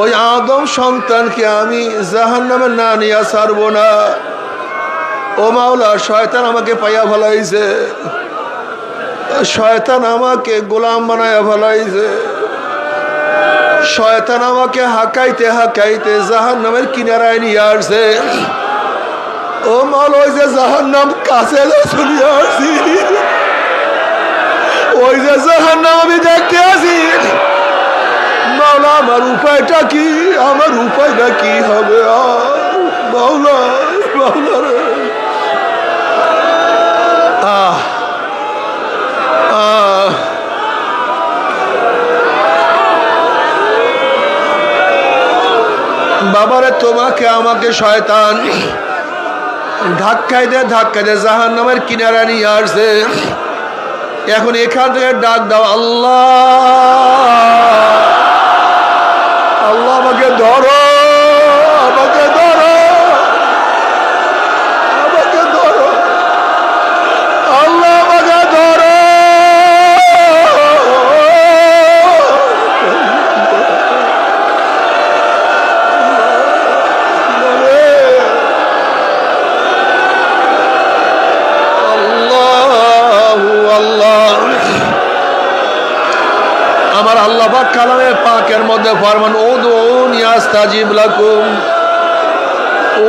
Speaker 1: ওই আদম সন্তানকে আমি জাহান্নামে না নিয়ে ছাড়বো না। ও মাওলা, শয়তান আমাকে পাইয়া ফেলাইছে, শয়তান আমাকে গোলাম বানাইয়া ফেলাইছে, শয়তান আমাকে হাঁকাইতে হাঁকাইতে জাহান্নামের কিনারায় নিয়ে আসছে। ও মাওলা, ওই যে জাহান্নাম কাছে চলে আসছি, ওই যে জাহান্নাম আমি দেখতে আছি, মাওলা আমার উপায়টা কি, আমার উপায়টা কি হবে? মাওলা, মাওলা রে, বাবারে, তোমাকে আমাকে শয়তান ধাক্কাইতে ধাক্কাইতে জাহান্নামের কিনারা নিয়ে আসছে। এখন এখান থেকে ডাক দাও, আল্লাহ, আল্লাহ আমাকে ধরো, আমাকে ধরো, আমাকে ধরো, আল্লাহ আমাকে ধরো। আমার আল্লাহ পাক কালামে পাকের মধ্যে ফরমান, উদউনি আস্তাজিব লাকুম,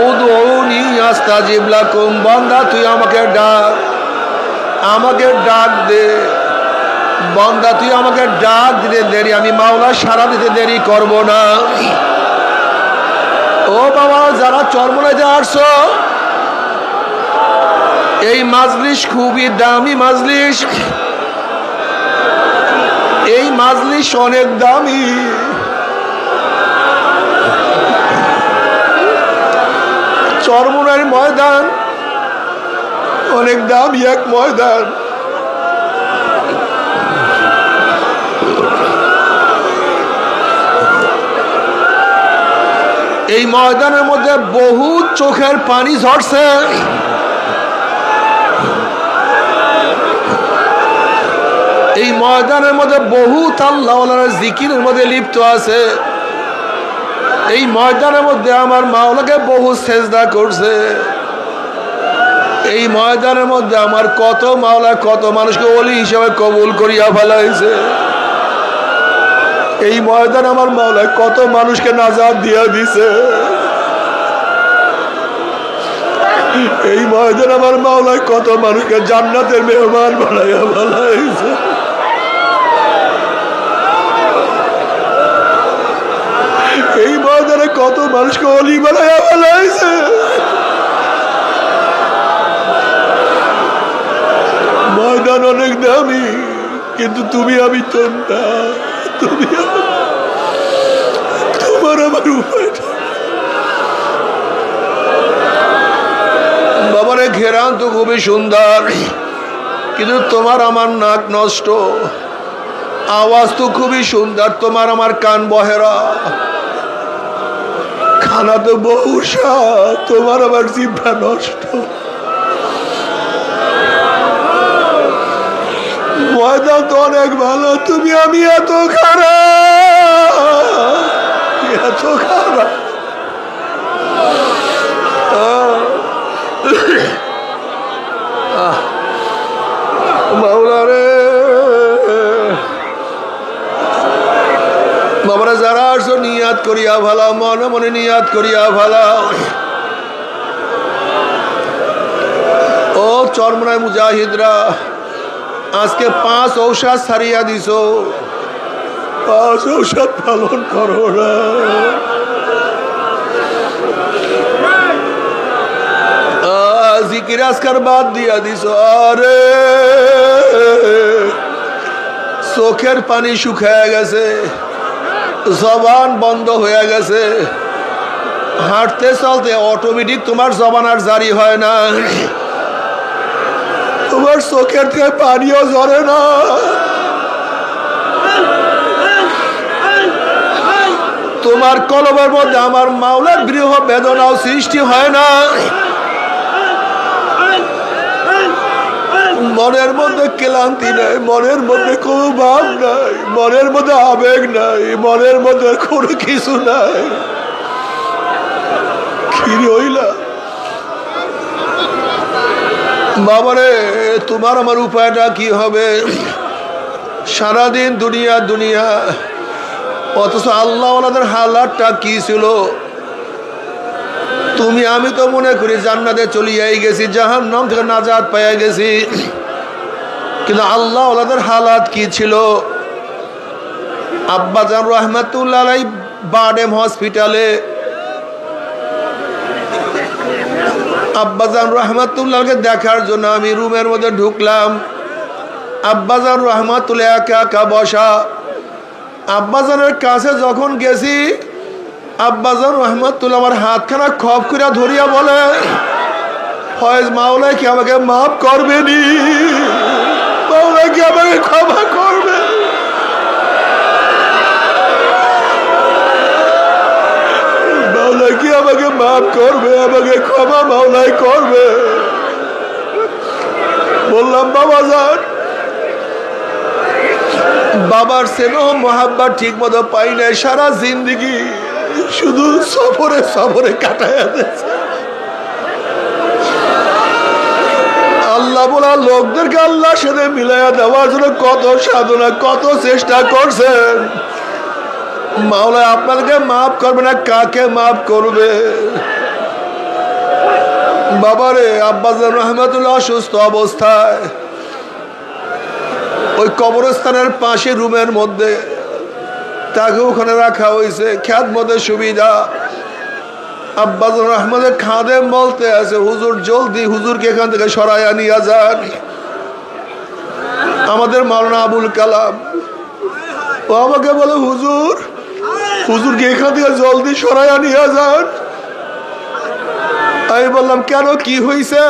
Speaker 1: উদউনি আস্তাজিব লাকুম, বান্দা তুই আমাকে ডাক, আমাকে ডাক দে, বান্দা তুই আমাকে ডাক দিতে দেরি, আমি মাওলা সারা দিতে দেরি করব না। ও বাবা, যারা চরমনাইতে আসছো, এই মাজলিস খুবই দামি মাজলিস, এই মাজলিস অনেক দামি। চরমনাইয়ের ময়দান অনেক দামি এক ময়দান। এই ময়দানের মধ্যে বহু চোখের পানি ঝরছে, এই ময়দানের মধ্যে বহুত আল্লাহওয়ালারা জিকিরের মধ্যে লিপ্ত আছে, এই ময়দানের মধ্যে আমার মাওলাকে বহু সেজদা করছে, এই ময়দানের মধ্যে আমার কত মাওলা কত মানুষকে ওলি হিসেবে কবুল করিয়া ফেলাইছে, এই ময়দান আমার মাওলা কত মানুষকে নাজাত দিয়া দিছে, এই ময়দান আমার মাওলা কত মানুষকে জান্নাতের মেহমান বানাইয়া ফেলাইছে। এই ময়দানে কত মানুষকে অলি বানাইয়া ফেলাইছে। ময়দান অনেক দামি, কিন্তু তুমি আমি তো না, তুমি তোমার আমার উপায় বাবারে ঘের ঘেরান তো খুবই সুন্দর, কিন্তু তোমার আমার নাক নষ্ট। আওয়াজ তো খুবই সুন্দর, তোমার আমার কান বহেরা। খানা তো বহু স্বাদ, তোমার আমার জিহ্বা নষ্ট। ময়দান তো অনেক ভালো, তুমি আমি এত খারাপ, এত খারাপ। মাওলা রে, বাবারা যারা আসো নিয়াত করিয়া ভালো, মনে মনে নিয়াত করিয়া ভালো। ও চরমনায় মুজাহিদরা, আজকে 5 ঔষধ ছাড়িয়া দিছ, 5 ঔষধ পালন করো না। জিকির আজকার বাদ দিয়া দিছ। আরে চোখের পানি শুকায় গেছে, জবান বন্ধ হয়ে গেছে, হাঁটতে চলতে অটোমেটিক তোমার জবান আর জারি হয় না, তোমার চোখের থেকে পানিও ঝরে না। তোমার কলবের মধ্যে আমার মাওলার বিরহ বেদনাও সৃষ্টি হয় না। মনের মধ্যে ক্লান্তি নাই, মনের মধ্যে কোনো ভাব নাই, মনের মধ্যে আবেগ নাই, মনের মধ্যে কোনো কিছু নাই। কি হইলা বাবারে, তোমার আমার উপায়টা কি হবে? সারাদিন দুনিয়া দুনিয়া, অথচ আল্লাহ ওনাদের হালাতটা কি ছিল? তুমি আমি তো মনে করি জান্নাতে চলিয়াই গেছি, জাহান্নাম থেকে নাজাত পাইয়া গেছি, কিন্তু আল্লাহ ওনাদের হালাত কি ছিল? আব্বাজান রহমাতুল্লাহ আলাইহি বারডেম হসপিটালে, আব্বাজান রহমাতুল্লাহকে দেখার জন্য আমি রুমের মধ্যে ঢুকলাম। আব্বাজান রহমাতুল্লাহ একা একা বসা। আব্বাজানের কাছে যখন গেছি, আব্বাজান রহমাতুল্লাহ আমার হাতখানা খপ করে ধরিয়া বলে, ফয়েজ মাওলা কি আমাকে মাফ করবেনি? মাওলা কি আমাকে ক্ষমা করবে? মাওলা কি আমাকে মাফ করবে? আমাকে ক্ষমা মাওলাই করবে? বললাম বাবাজান, বাবার স্নেহ মোহাব্বত ঠিক মতো পাই নাই, সারা জিন্দগি শুধু সফরে সফরে কাটাইয়া দিয়েছে। আল্লাহ বলা লোকদেরকে আল্লাহর সাথে মিলাইয়া দেওয়ার জন্য কত সাধনা, কত চেষ্টা করছেন। মাওলা আপনাকে মাফ করবে না, কাকে মাফ করবে? বাবারে, আব্বাজান রহমাতুল্লাহ অসুস্থ অবস্থায় ওই কবরস্থানের পাশে রুমের মধ্যে তাকে ওখানে রাখা হয়েছে, খ্যাতমতের সুবিধা। আব্বাজান রহমাতের খাদেম বলতে আছে, হুজুর জলদি হুজুরকে এখান থেকে সরাইয়া নিয়ে যান। আমাদের মাওলানা আবুল কালাম ও আমাকে বলে, হুজুর হুজুরকে এখান থেকে জলদি সরাইয়া নিয়ে যান। আমি বললাম কেন, কি হয়েছে?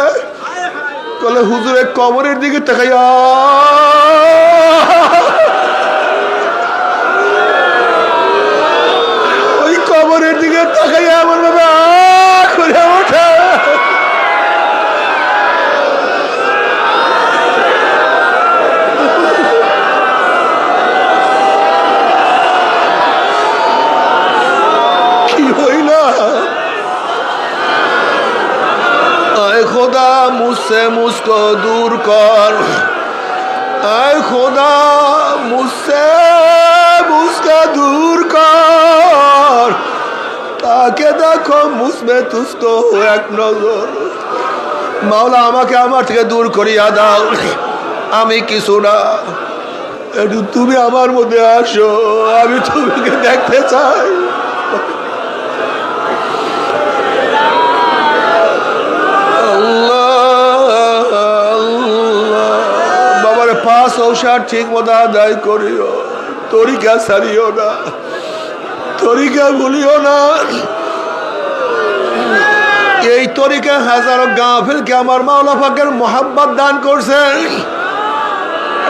Speaker 1: বলে হুজুরের কবরের দিকে তাকাইয়া ওই কবরের দিকে তাকাইয়া আমার বাবা করে ওঠে। কি হইলা? आए खुदा मुझसे मुझको दूर कर, आए खुदा मुझसे मुझको दूर कर, ताकि देखो मुझमें तुझको एक नजर। মাওলা আমাকে আমার থেকে দূর করিয়া দাও, আমি কিছু না, একটু তুমি আমার মধ্যে আসো, আমি তোমাকে দেখতে চাই। পাঁচ ঔষধ ঠিক মতো আদায় করিও, তরিকা ছাড়িও না, তরিকা ভুলিও না। এই তরিকা হাজারো গাফিলকে আমার মাওলা পাকের মোহাব্বত দান করছেন।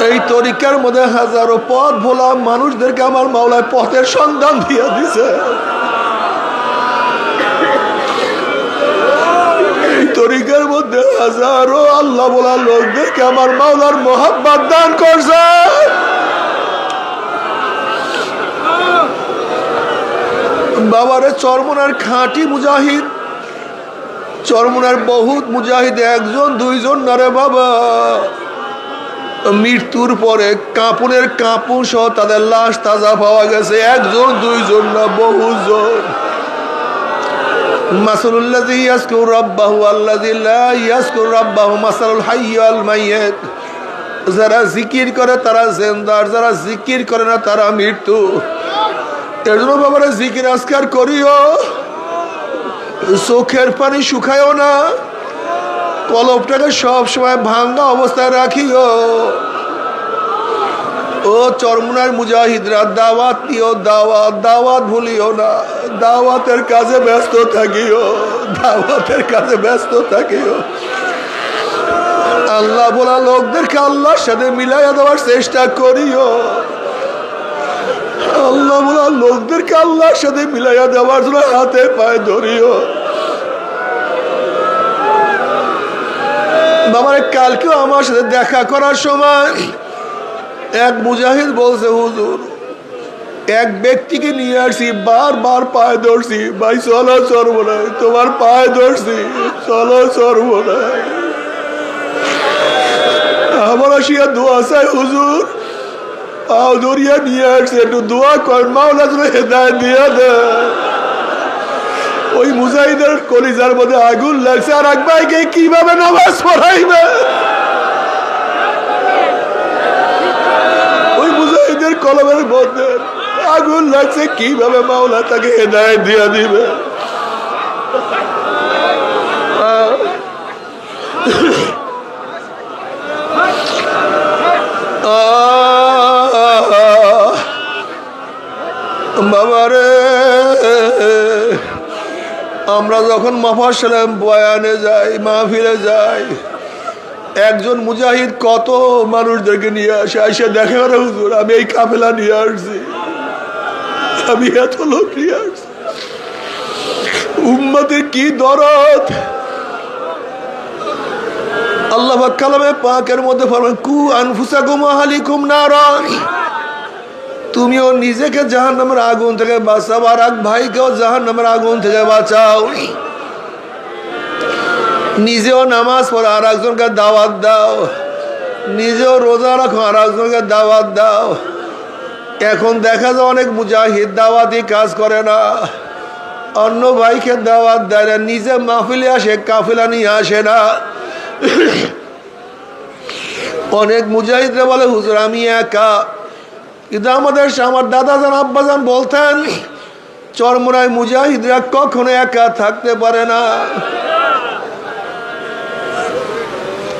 Speaker 1: এই তরিকার মধ্যে হাজারো পথ ভোলা মানুষদেরকে আমার মাওলায় পথের সন্ধান দিয়ে দিছে। এই তরিকার মধ্যে হাজারো আল্লাহ বলা লোকদেরকে আমার মাওলার মোহাব্বত দান করছে। বাবারে চরমনার খাঁটি মুজাহিদ, চরমনার বহুত মুজাহিদ, একজন দুইজন না রে বাবা, মৃত্যুর পরে কাপুনের কাপুন সহ তাদের লাশ তাজা পাওয়া গেছে। একজন দুইজন না, বহুজন। মাসালুল্লাযী ইয়াযকুরু রাব্বাহু আল্লাযী লা ইয়াযকুরু রাব্বাহু মাসালুল হাইয়্যি ওয়াল মাইয়্যিত। যারা জিকির করে তারা জিন্দা, যারা জিকির করে না তারা মৃত্যু। এর জন্য বাবারা জিকির আজকার করিও, চোখের পানি শুকায়ও না, কলবটাকে সব সময় ভাঙ্গা অবস্থায় রাখিও। ও চরমনার মুজাহিদরা, দাওয়াত দিও, দাওয়াত দাওয়াত ভুলিও না, দাওয়াতের কাজে ব্যস্ত থাকিও, দাওয়াতের কাজে ব্যস্ত থাকিও। আল্লাহ বলা লোকদেরকে আল্লাহর সাথে মিলাইয়া দেওয়ার চেষ্টা করিও। আল্লাহ বলা লোকদেরকে আল্লাহর সাথে মিলাইয়া দেওয়ার জন্য হাতে পায়ে ধরিও। বাবার কালকেও আমার সাথে দেখা করার সময় এক মুজাহিদ বলছে, হুজুর এক ব্যক্তিকে নিয়ে আসছি, বারবার পায়ে ধরছি, ভাই চলো চরমনাই, তোমার পায়ে ধরছি, চলো চরমনাই। আমার আসিয়া দোয়া চাই, হুজুর পাও ধরিয়া নিয়ে আসছে, একটু দোয়া কর, মাওলা তুমি হেদায়েত দিয়ে দেন। ওই মুজাহিদের কলিজার মধ্যে আগুন লাগছে, আর এক ভাইকে কিভাবে নামাজ পড়াইবে? ওই মুজাহিদের কলমের মধ্যে আগুন লাগছে, কিভাবে মাওলা তাকে হেদায়েত দিয়ে দিবে? বাবারে, আমরা যখন মাফাসালাম বয়ানে যাই, মাহফিলে যাই, একজন মুজাহিদ কত মানুষদেরকে নিয়ে আসে, এসে দেখে না হুজুর আমি এই কাফেলা নিয়ে আসছি, আমি এত লোক নিয়ে আসছি। উম্মতের কি দরদ! আল্লাহ পাক কালামে পাকের মধ্যে ফরমান, কু আনফুসাকুম ওয়া আহলিকুম নারা, তুমিও নিজেকে জাহান্নামের আগুন থেকে বাঁচাও, আর এক ভাইকেও জাহান্নামের আগুন থেকে বাঁচাও। নিজেও নামাজ পড়ো, আর একজনকে দাওয়াত দাও। নিজেও রোজা রাখো, আর একজনকে দাওয়াত দাও। এখন দেখা যায় অনেক মুজাহিদ দাওয়াতি কাজ করে না, অন্য ভাইকে দাওয়াত দেয় না, নিজে মাহফিলে আসে, কাফেলা নিয়ে আসে না। অনেক মুজাহিদরা বলে হুজুর আমি একা, কিন্তু আমার দাদাজান আব্বাজান বলতেন চরমনায় মুজাহিদরা কখনো একা থাকতে পারে না।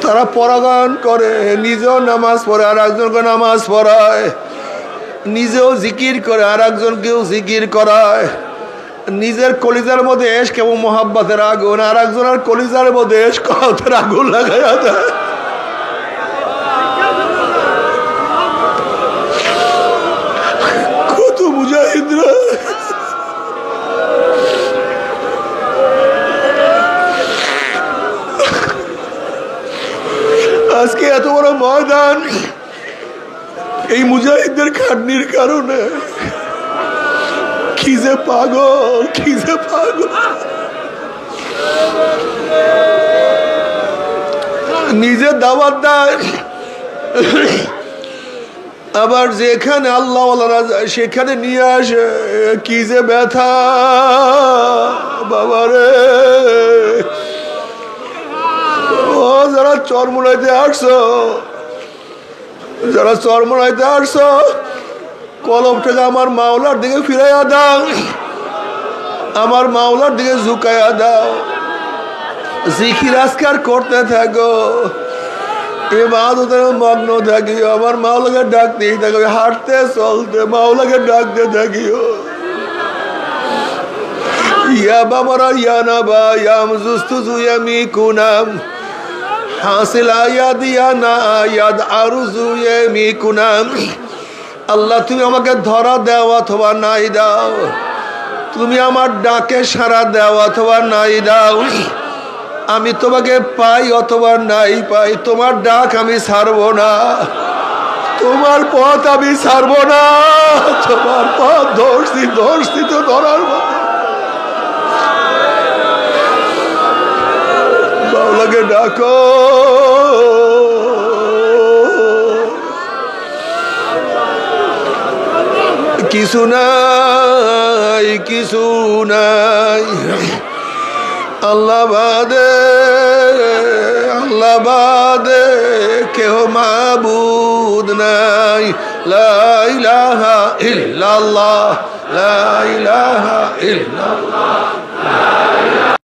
Speaker 1: তারা পরাগায়ন করে, নিজেও নামাজ পড়ে, আর একজনকে নামাজ পড়ায়, নিজেও জিকির করে, আর একজনকেও জিকির করায়। নিজের কলিজার মধ্যে এশক এবং মোহাব্বতের আগুন, আর একজনের কলিজার মধ্যে এশক আগুন লাগাইয়া দেয়। কত মুজাহিদরা আজকে এত বড় ময়দান এই মুজাহিদদের খাটনির কারণে। কি যে পাগল, কি যে পাগল! নিজে দাওয়াত দেয়, আবার যেখানে আল্লাহ ওয়ালারা যায় সেখানে নিয়ে আসে। কি যে ব্যথা বাবারে! ও যারা চরমনাইতে আসছো, যারা চরমনাইতে আসছো, কলমটাকে আমার মাওলার দিকে ফিরাইয়া দাও, আমার মাওলার দিকে ঝুঁকাইয়া দাও। জিকির আজকার করতে থাকো, ইবাদতে মগ্ন থাকিও, আমার মাওলাকে ডাকতেই থাকো, হাঁটতে চলতে মাওলাকে ডাকতে থাকিও। ইয়া বাবারা ইয়া নাবা ইয়া মুজুস্তুজু ইয়ামিকুনাম হাসিলা ইয়াদ ইয়ানা ইয়াদ আরুজু ইয়ামিকুনাম। আল্লাহ তুমি আমাকে ধরা দাও অথবা নাই দাও, তুমি আমার ডাকে সাড়া দাও অথবা নাই দাও, আমি তোমাকে পাই অথবা নাই পাই, তোমার ডাক আমি ছাড়বো না, তোমার পথ আমি ছাড়বো না, তোমার পথ ধরছি তো ধরার মতো। বাউলাকে ডাকো, কিছু নাই কিছু নাই আল্লাহ বাদে কেহ মাবুদ নাই। লা ইলাহা ইল্লাল্লাহ, লা ইলাহা ইল্লাল্লাহ।